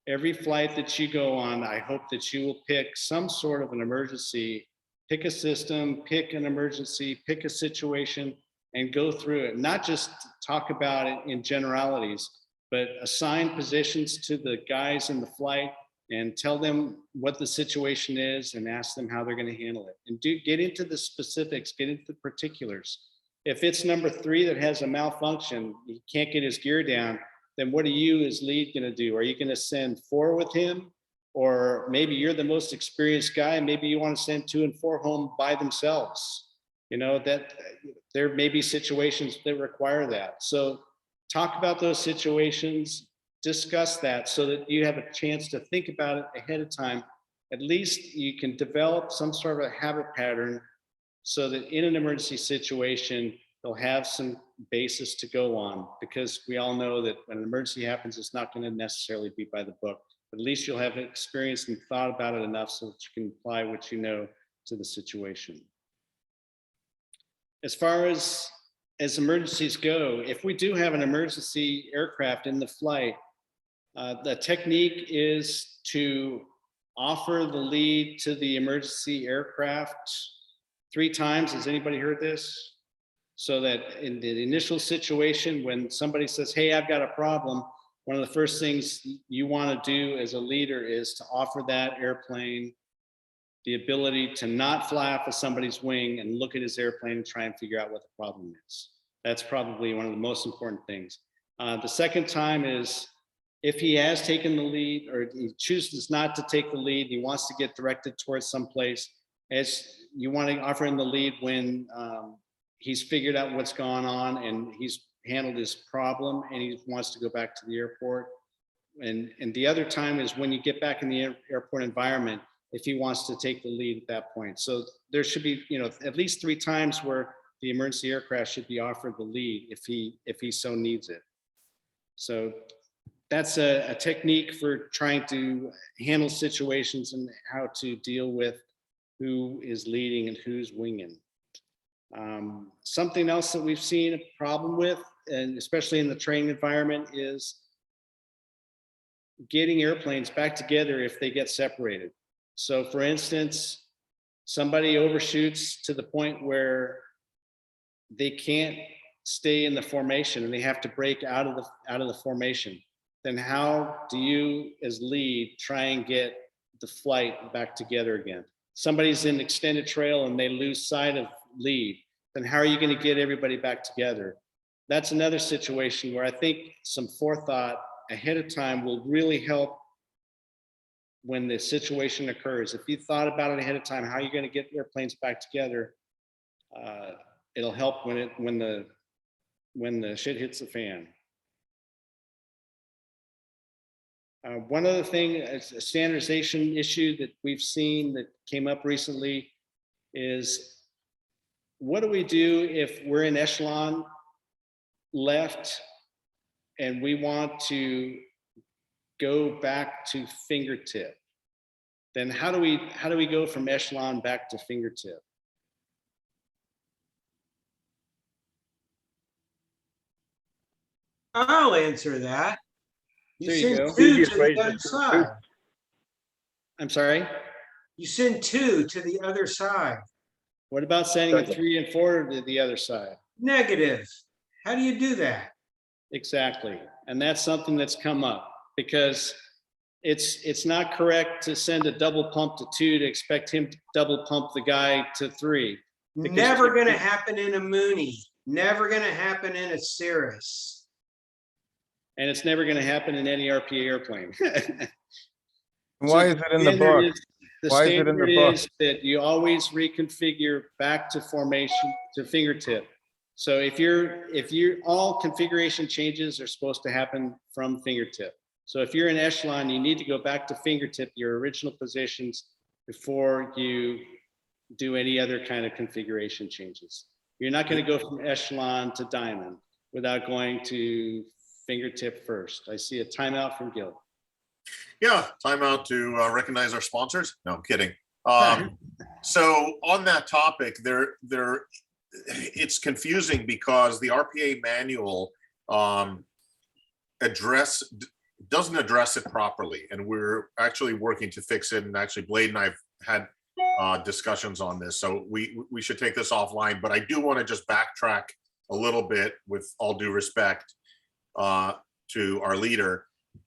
Every flight that you go on, I hope that you will pick some sort of an emergency, pick a system, pick an emergency, pick a situation, and go through it. Not just talk about it in generalities, but assign positions to the guys in the flight and tell them what the situation is and ask them how they're going to handle it. And get into the specifics, get into the particulars. If it's number 3 that has a malfunction, he can't get his gear down, then what are you as lead going to do? Are you going to send 4 with him? Or maybe you're the most experienced guy, maybe you want to send 2 and 4 home by themselves. You know, that there may be situations that require that. So talk about those situations, discuss that so that you have a chance to think about it ahead of time. At least you can develop some sort of a habit pattern so that in an emergency situation, they'll have some basis to go on, because we all know that when an emergency happens, it's not going to necessarily be by the book. But at least you'll have experienced and thought about it enough so that you can apply what you know to the situation. As far as emergencies go, if we do have an emergency aircraft in the flight, the technique is to offer the lead to the emergency aircraft 3 times. Has anybody heard this? So that in the initial situation, when somebody says, hey, I've got a problem, one of the first things you want to do as a leader is to offer that airplane the ability to not fly off of somebody's wing and look at his airplane and try and figure out what the problem is. That's probably one of the most important things. The second time is if he has taken the lead or he chooses not to take the lead, he wants to get directed towards someplace, as you want to offer him the lead when he's figured out what's gone on and he's handled his problem and he wants to go back to the airport. And the other time is when you get back in the airport environment, if he wants to take the lead at that point. So there should be, you know, at least 3 times where the emergency aircraft should be offered the lead if he so needs it. So that's a technique for trying to handle situations and how to deal with who is leading and who's winging. Something else that we've seen a problem with, and especially in the training environment, is getting airplanes back together if they get separated. So for instance, somebody overshoots to the point where they can't stay in the formation and they have to break out of the formation. Then how do you as lead try and get the flight back together again? Somebody's in extended trail and they lose sight of lead. Then how are you going to get everybody back together? That's another situation where I think some forethought ahead of time will really help when the situation occurs. If you thought about it ahead of time, how are you going to get airplanes back together? It'll help when the shit hits the fan. One other thing, a standardization issue that we've seen that came up recently is, what do we do if we're in echelon left and we want to go back to fingertip? Then how do we go from echelon back to fingertip? I'll answer that. You There you send go. 2 Easiest to way the is other just side. I'm sorry. You send 2 to the other side. What about sending a 3 and 4 to the other side? Negative. How do you do that? Exactly. And that's something that's come up because it's not correct to send a double pump to 2 to expect him to double pump the guy to 3. Because Never gonna happen in a Mooney. Never gonna happen in a Cirrus. And it's never going to happen in any RPA airplane. Why is it in the book? The Why is it in standard the book? is that you always reconfigure back to formation to fingertip. So if you're all configuration changes are supposed to happen from fingertip. So if you're in echelon, you need to go back to fingertip, your original positions, before you do any other kind of configuration changes. You're not going to go from echelon to diamond without going to fingertip first. I see a timeout from Gil. Yeah, time out to recognize our sponsors. No, I'm kidding. So on that topic, it's confusing because the RPA manual doesn't address it properly, and we're actually working to fix it. And actually, Blade and I've had discussions on this, so we should take this offline. But I do want to just backtrack a little bit, with all due respect to our leader,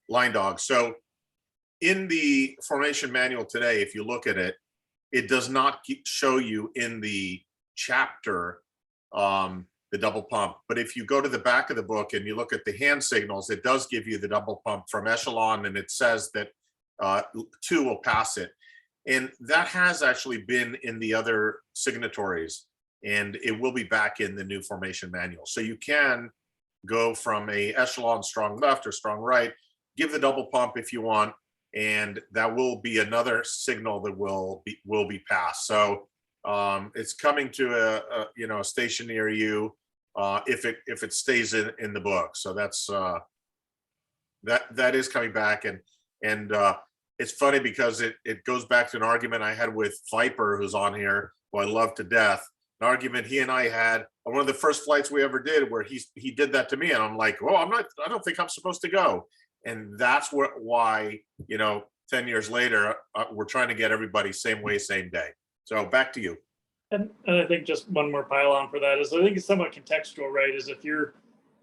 Line Dog. So in the formation manual today, if you look at it, it does not show you in the chapter the double pump. But if you go to the back of the book and you look at the hand signals, it does give you the double pump from echelon, and it says that 2 will pass it. And that has actually been in the other signatories, and it will be back in the new formation manual. So you can go from a echelon strong left or strong right, give the double pump if you want, and that will be another signal that will be passed. So it's coming to a station near you if it stays in the book. So that's that is coming back, and it's funny because it goes back to an argument I had with Viper, who's on here, who I love to death. An argument he and I had on one of the first flights we ever did, where he did that to me, and I'm like, well, I don't think I'm supposed to go. And that's why 10 years later we're trying to get everybody same way, same day. So back to you. And I think just one more pile on for that is, I think it's somewhat contextual, right? Is if you're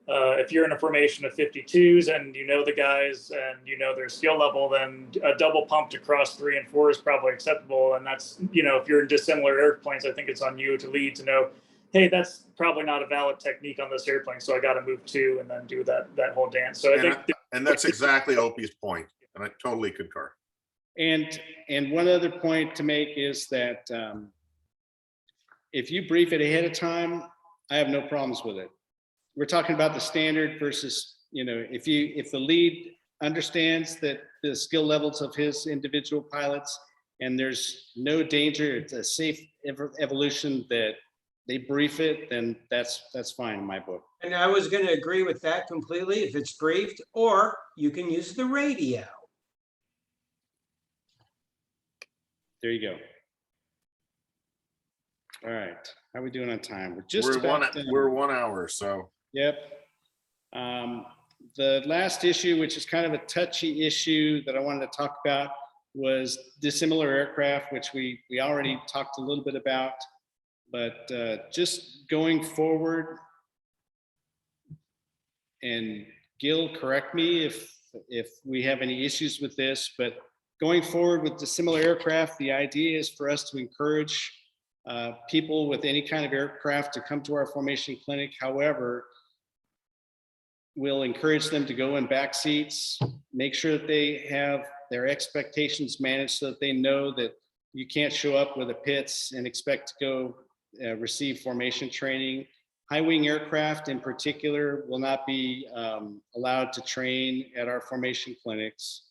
in a formation of 52s and you know the guys and you know their skill level, then a double pump to cross 3 and 4 is probably acceptable. And that's, if you're in dissimilar airplanes, I think it's on you to lead to know, hey, that's probably not a valid technique on this airplane, so I got to move 2 and then do that whole dance. So I think, and that's exactly Opie's point, and I totally concur. And one other point to make is that if you brief it ahead of time, I have no problems with it. We're talking about the standard versus, if the lead understands that the skill levels of his individual pilots and there's no danger, it's a safe evolution, that they brief it, then that's fine in my book. And I was going to agree with that completely if it's briefed, or you can use the radio. There you go. All right, how are we doing on time? We're 1 hour, so. Yep. The last issue, which is kind of a touchy issue that I wanted to talk about, was dissimilar aircraft, which we already talked a little bit about. But just going forward, and Gil, correct me if we have any issues with this, but going forward with dissimilar aircraft, the idea is for us to encourage people with any kind of aircraft to come to our formation clinic. However, we'll encourage them to go in back seats, make sure that they have their expectations managed so that they know that you can't show up with a PITS and expect to go receive formation training. High wing aircraft in particular will not be allowed to train at our formation clinics.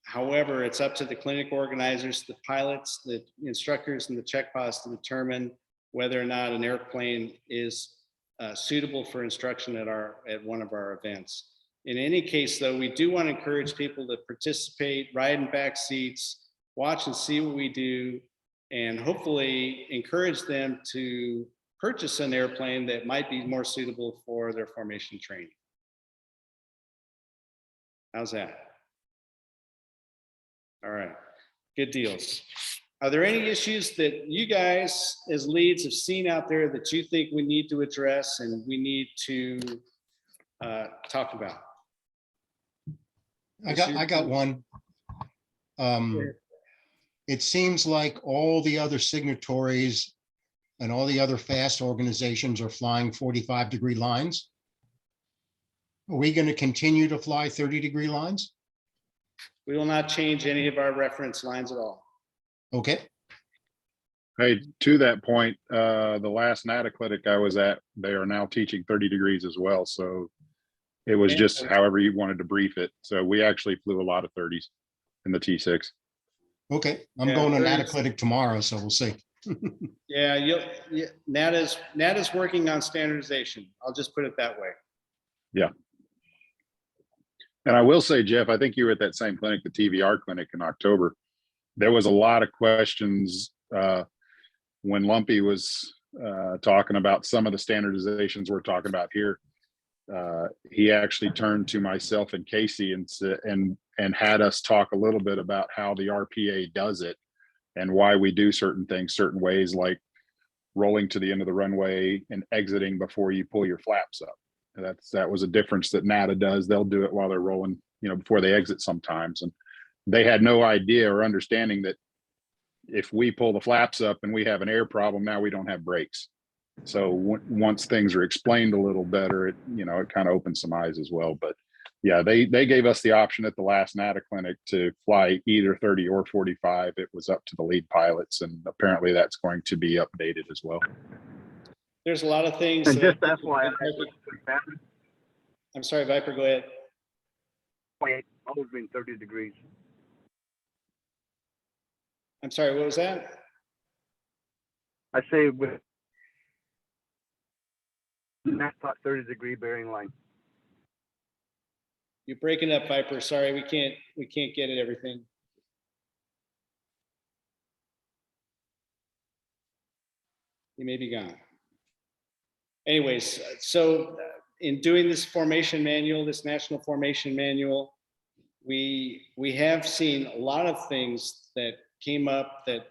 However, it's up to the clinic organizers, the pilots, the instructors, and the check pilots to determine whether or not an airplane is suitable for instruction at one of our events. In any case, though, we do want to encourage people to participate, ride in back seats, watch and see what we do, and hopefully encourage them to purchase an airplane that might be more suitable for their formation training. How's that? All right, good deals. Are there any issues that you guys as leads have seen out there that you think we need to address and we need to talk about. I got one. It seems like all the other signatories and all the other FAST organizations are flying 45-degree lines. Are we going to continue to fly 30-degree lines? We will not change any of our reference lines at all. Okay, Hey, to that point, the last NATA clinic I was at, they are now teaching 30 degrees as well. So it was just however you wanted to brief it. So we actually flew a lot of 30s in the T6. okay. I'm Yeah, going to 30s. NATA clinic tomorrow, so we'll see. Yeah, NATA's working on standardization. I'll just put it that way. And I will say, Jeff, I think you were at that same clinic, the TVR clinic in October. There was a lot of questions when Lumpy was talking about some of the standardizations we're talking about here. He actually turned to myself and Casey and had us talk a little bit about how the RPA does it and why we do certain things certain ways, like rolling to the end of the runway and exiting before you pull your flaps up. That was a difference that NATA does. They'll do it while they're rolling, before they exit sometimes. And they had no idea or understanding that if we pull the flaps up and we have an air problem, now we don't have brakes. So once things are explained a little better, it kind of opens some eyes as well. But yeah, they gave us the option at the last NATA clinic to fly either 30 or 45. It was up to the lead pilots, and apparently that's going to be updated as well. There's a lot of things. And just FYI, I'm sorry, Viper, go ahead. always been 30 degrees. I'm sorry, what was that? I say with that 30-degree bearing line. You're breaking up, Viper. Sorry, we can't get at everything. You may be gone. Anyways, so in doing this formation manual, this national formation manual, we have seen a lot of things that came up that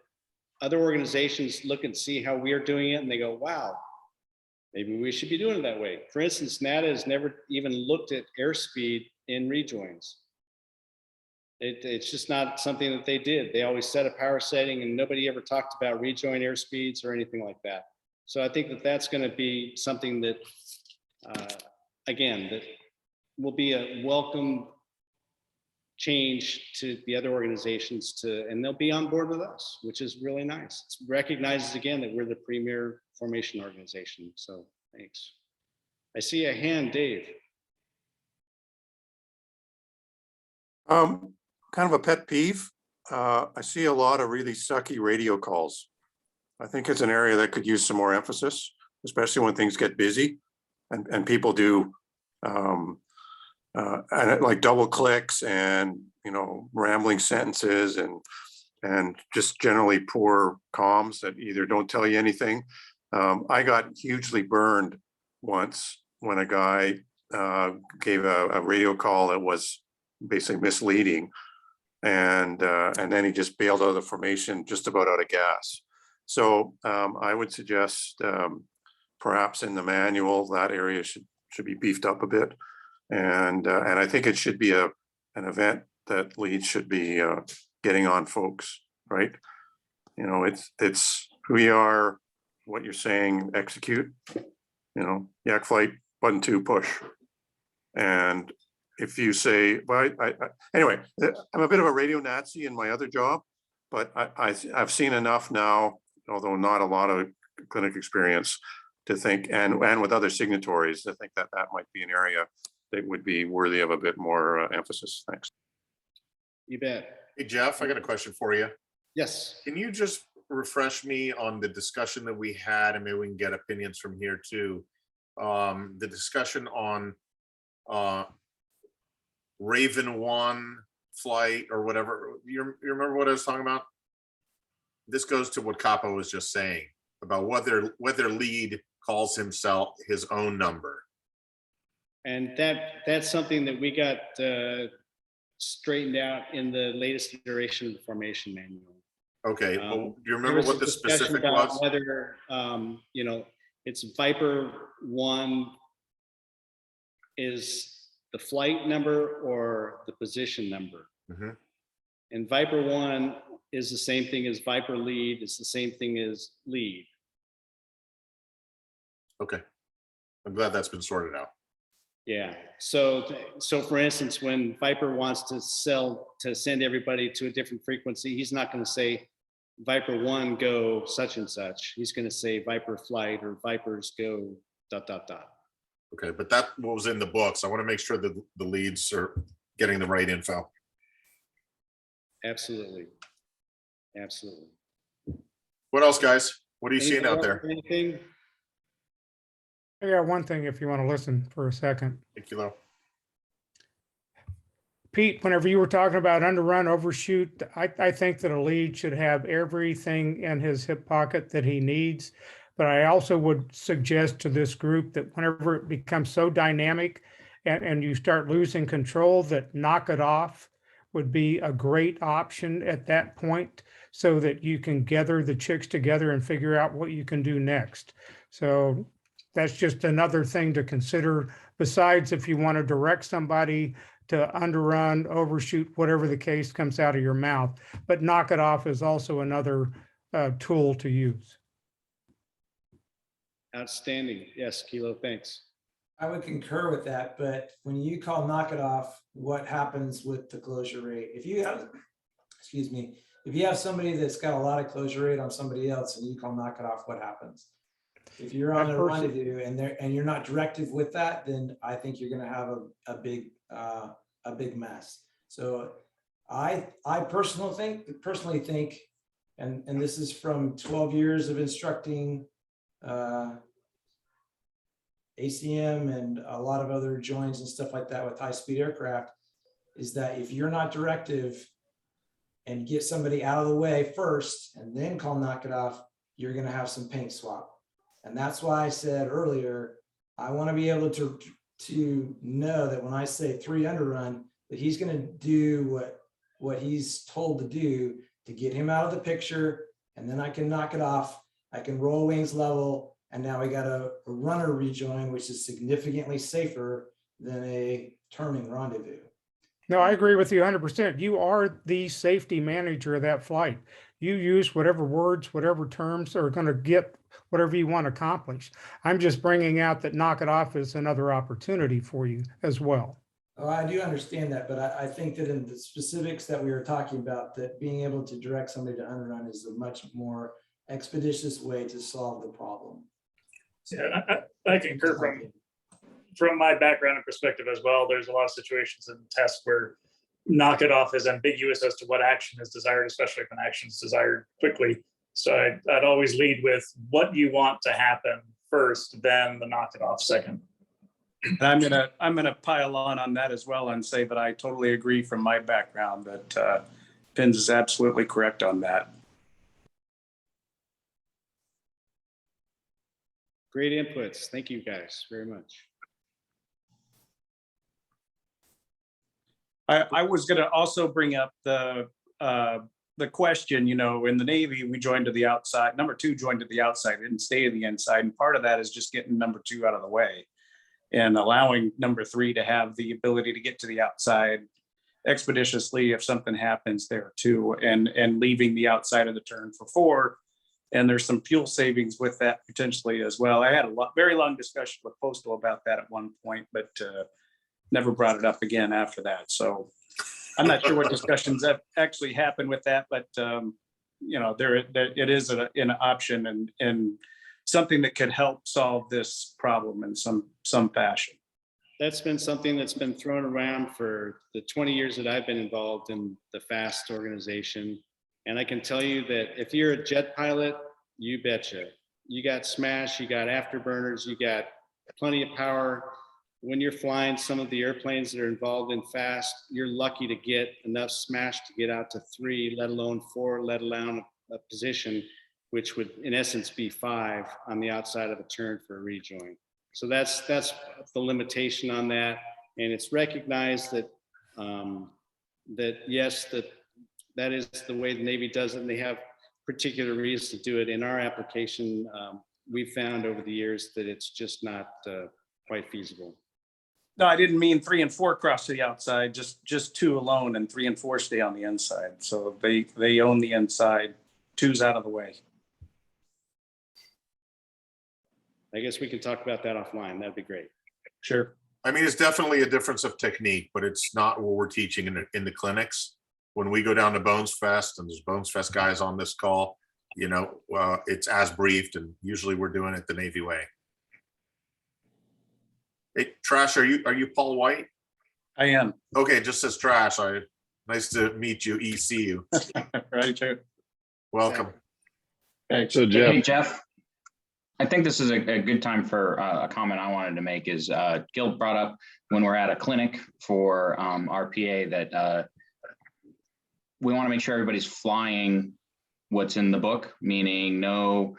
other organizations look and see how we are doing it, and they go, wow, maybe we should be doing it that way. For instance, NATA has never even looked at airspeed in rejoins. It's just not something that they did. They always set a power setting, and nobody ever talked about rejoin airspeeds or anything like that. So I think that that's going to be something that, again, that will be a welcome change to the other organizations and they'll be on board with us, which is really nice. It recognizes again that we're the premier formation organization. So thanks. I see a hand, Dave. Kind of a pet peeve. I see a lot of really sucky radio calls. I think it's an area that could use some more emphasis, especially when things get busy and people do and like double clicks and rambling sentences and just generally poor comms that either don't tell you anything. I got hugely burned once when a guy gave a radio call that was basically misleading, and then he just bailed out of the formation just about out of gas. So I would suggest perhaps in the manual that area should be beefed up a bit, and I think it should be an event that leads should be getting on folks, right? It's who you are, what you're saying, execute. Yak flight, button 2, push. And if you say, well, anyway, I'm a bit of a radio Nazi in my other job, but I've seen enough now, although not a lot of clinic experience, to think, and with other signatories, to think that might be an area that would be worthy of a bit more emphasis. Thanks. You bet. Hey, Jeff, I got a question for you. Yes. Can you just refresh me on the discussion that we had, and maybe we can get opinions from here too? The discussion on Raven 1 flight or whatever. You remember what I was talking about? This goes to what Capo was just saying about whether lead calls himself his own number. And that's something that we got straightened out in the latest iteration of the formation manual. Okay, well, do you remember what the discussion specific about was? whether it's Viper 1 is the flight number or the position number. Mhm. And Viper 1 is the same thing as Viper lead. It's the same thing as lead. Okay. I'm glad that's been sorted out. Yeah. So for instance, when Viper wants to send everybody to a different frequency, he's not going to say Viper 1 go such and such. He's going to say Viper flight or Vipers go ... Okay, but that was in the books. I want to make sure that the leads are getting the right info. Absolutely. Absolutely. What else, guys? What are you seeing out there? Anything? I got one thing if you want to listen for a second. Thank you, Lo. Pete, whenever you were talking about underrun, overshoot, I think that a lead should have everything in his hip pocket that he needs. But I also would suggest to this group that whenever it becomes so dynamic and you start losing control, that knock it off would be a great option at that point so that you can gather the chicks together and figure out what you can do next. So that's just another thing to consider, besides if you want to direct somebody to underrun, overshoot, whatever the case comes out of your mouth. But knock it off is also another tool to use. Outstanding. Yes, Kilo, thanks. I would concur with that, but when you call knock it off, what happens with the closure rate? If you have, excuse me, if you have somebody that's got a lot of closure rate on somebody else and you call knock it off, what happens? If you're on a rendezvous and you're not directive with that, then I think you're going to have a big mess. So I personally think, and this is from 12 years of instructing ACM and a lot of other joins and stuff like that with high-speed aircraft, is that if you're not directive and get somebody out of the way first and then call knock it off, you're going to have some paint swap. And that's why I said earlier, I want to be able to know that when I say 3 underrun, that he's going to do what he's told to do to get him out of the picture, and then I can knock it off. I can roll wings level, and now we got a runner rejoin, which is significantly safer than a turning rendezvous. No, I agree with you 100%. You are the safety manager of that flight. You use whatever words, whatever terms are going to get whatever you want accomplished. I'm just bringing out that knock it off is another opportunity for you as well. Oh, I do understand that, but I think that in the specifics that we were talking about, that being able to direct somebody to underrun is a much more expeditious way to solve the problem. Yeah, I concur from my background and perspective as well. There's a lot of situations in tests where knock it off is ambiguous as to what action is desired, especially if an action is desired quickly. So I'd always lead with what you want to happen first, then the knock it off second. And I'm gonna pile on that as well and say that I totally agree from my background that Pins is absolutely correct on that. Great inputs. Thank you guys very much. I was going to also bring up the question, you know, in the Navy, we joined to the outside. Number 2 joined to the outside, didn't stay to the inside. And part of that is just getting number 2 out of the way and allowing number 3 to have the ability to get to the outside expeditiously if something happens there too, and leaving the outside of the turn for 4. And there's some fuel savings with that potentially as well. I had a very long discussion with Postal about that at one point, but never brought it up again after that. So I'm not sure what discussions have actually happened with that, but you know, it is an option and something that could help solve this problem in some fashion. That's been something that's been thrown around for the 20 years that I've been involved in the FAST organization. And I can tell you that if you're a jet pilot, you betcha. You got smash, you got afterburners, you got plenty of power. When you're flying some of the airplanes that are involved in FAST, you're lucky to get enough smash to get out to 3, let alone 4, let alone a position, which would in essence be 5 on the outside of a turn for a rejoin. So that's the limitation on that. And it's recognized that, yes, that is the way the Navy does it, and they have particular reasons to do it. In our application, we've found over the years that it's just not quite feasible. No, I didn't mean 3 and 4 cross to the outside, just 2 alone, and 3 and 4 stay on the inside. So they own the inside, 2's out of the way. I guess we can talk about that offline. That'd be great. Sure. I mean, it's definitely a difference of technique, but it's not what we're teaching in the clinics. When we go down to Bones Fest, and there's Bones Fest guys on this call, you know, it's as briefed, and usually we're doing it the Navy way. Hey, Trash, are you Paul White? I am. Okay, it just says Trash. Nice to meet you, ECU. Right, sure. Welcome. So Jeff, Hey, Jeff, I think this is a good time for a comment I wanted to make is Gil brought up when we're at a clinic for RPA that we want to make sure everybody's flying what's in the book, meaning no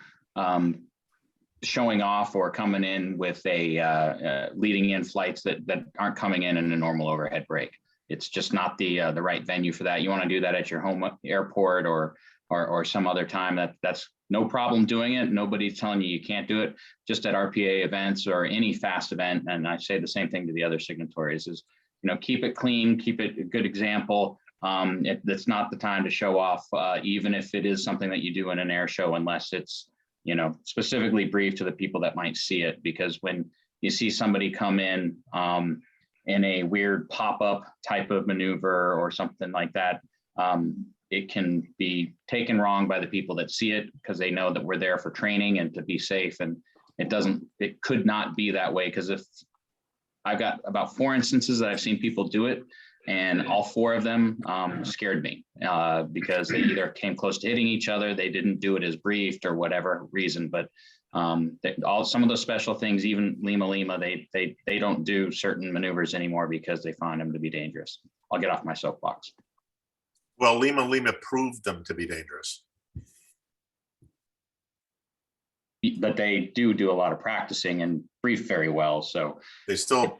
showing off or coming in with a leading in flights that aren't coming in a normal overhead break. It's just not the right venue for that. You want to do that at your home airport or some other time. That's no problem doing it. Nobody's telling you can't do it. Just at RPA events or any fast event, and I say the same thing to the other signatories: is keep it clean, keep it a good example. It's not the time to show off, even if it is something that you do in an air show, unless it's specifically briefed to the people that might see it. Because when you see somebody come in a weird pop-up type of maneuver or something like that, it can be taken wrong by the people that see it, because they know that we're there for training and to be safe. And it could not be that way, because if I've got about 4 instances that I've seen people do it, and all 4 of them scared me because they either came close to hitting each other, they didn't do it as briefed, or whatever reason. But some of those special things, even Lima, they don't do certain maneuvers anymore because they find them to be dangerous. I'll get off my soapbox. Well, Lima proved them to be dangerous. But they do a lot of practicing and brief very well. So they still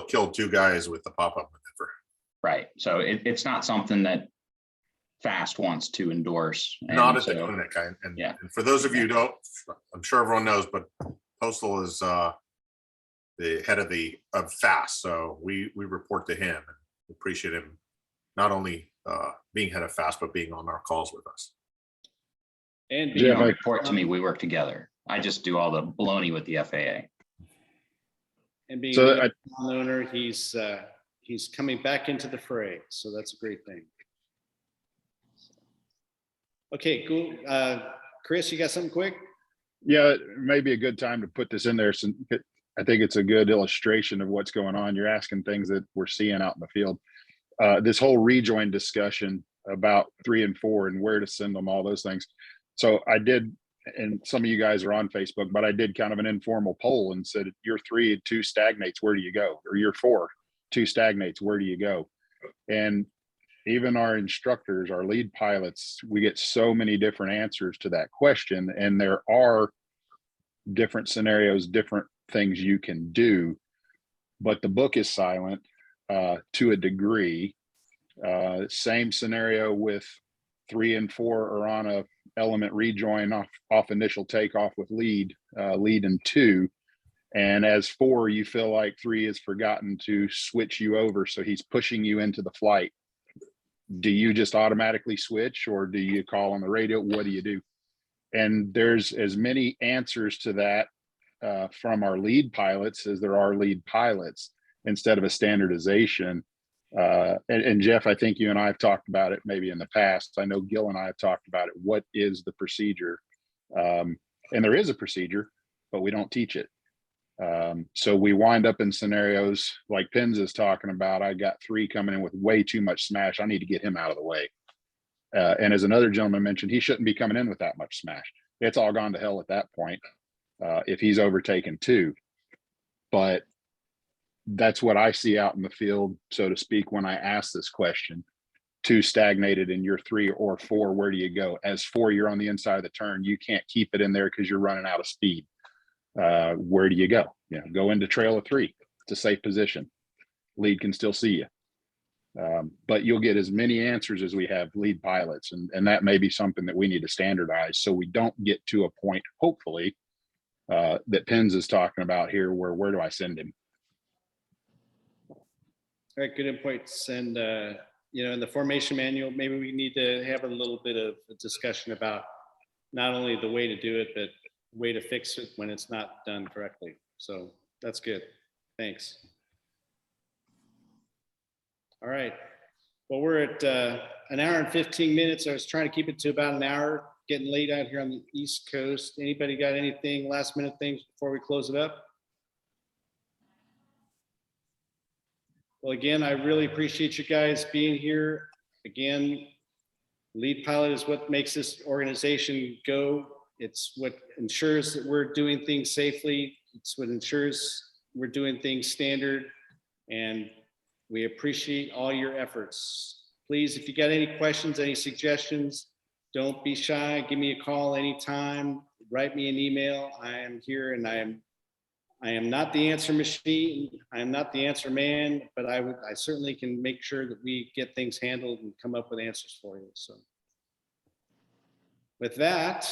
killed 2 guys with the pop-up maneuver. Right. So it's not something that FAST wants to endorse. Not at the clinic. And for those of you who don't, I'm sure everyone knows, but Postal is the head of FAST. So we report to him, and we appreciate him not only being head of FAST, but being on our calls with us. And being on report to me, we work together. I just do all the baloney with the FAA. And being the owner, he's coming back into the fray, so that's a great thing. Okay, cool. Chris, you got something quick? Yeah, it may be a good time to put this in there. So I think it's a good illustration of what's going on. You're asking things that we're seeing out in the field. This whole rejoin discussion about 3 and 4 and where to send them, all those things. So I did, and some of you guys are on Facebook, but I did kind of an informal poll and said, you're 3 and 2 stagnates, where do you go? Or you're 4, 2 stagnates, where do you go? And even our instructors, our lead pilots, we get so many different answers to that question. And there are different scenarios, different things you can do, but the book is silent to a degree. Same scenario with 3 and 4 are on a element rejoin off initial takeoff with lead and 2. And as 4, you feel like 3 has forgotten to switch you over. So he's pushing you into the flight. Do you just automatically switch, or do you call on the radio? What do you do? And there's as many answers to that from our lead pilots as there are lead pilots, instead of a standardization. And Jeff, I think you and I have talked about it maybe in the past. I know Gil and I have talked about it. What is the procedure? And there is a procedure, but we don't teach it. So we wind up in scenarios like Pins is talking about. I got 3 coming in with way too much smash. I need to get him out of the way. And as another gentleman mentioned, he shouldn't be coming in with that much smash. It's all gone to hell at that point if he's overtaken 2. But that's what I see out in the field, so to speak, when I ask this question. 2 stagnated and you're 3 or 4, where do you go? As 4, you're on the inside of the turn. You can't keep it in there because you're running out of speed. Where do you go? Go into trail of 3. It's a safe position. Lead can still see you. But you'll get as many answers as we have lead pilots. And that may be something that we need to standardize, so we don't get to a point, hopefully, that Pins is talking about here, where do I send him? All right, good inputs. And, you know, in the formation manual, maybe we need to have a little bit of a discussion about not only the way to do it, but way to fix it when it's not done correctly. So that's good. Thanks. All right. Well, we're at an hour and 15 minutes. I was trying to keep it to about an hour, getting late out here on the East Coast. Anybody got anything, last minute things before we close it up? Well, again, I really appreciate you guys being here. Again, lead pilot is what makes this organization go. It's what ensures that we're doing things safely. It's what ensures we're doing things standard. And we appreciate all your efforts. Please, if you got any questions, any suggestions, don't be shy. Give me a call anytime. Write me an email. I am here, and I am not the answer machine. I am not the answer man, but I certainly can make sure that we get things handled and come up with answers for you. So with that,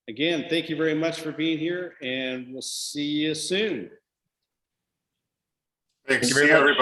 again, thank you very much for being here, and we'll see you soon. Thanks. Thank you very See much. everybody.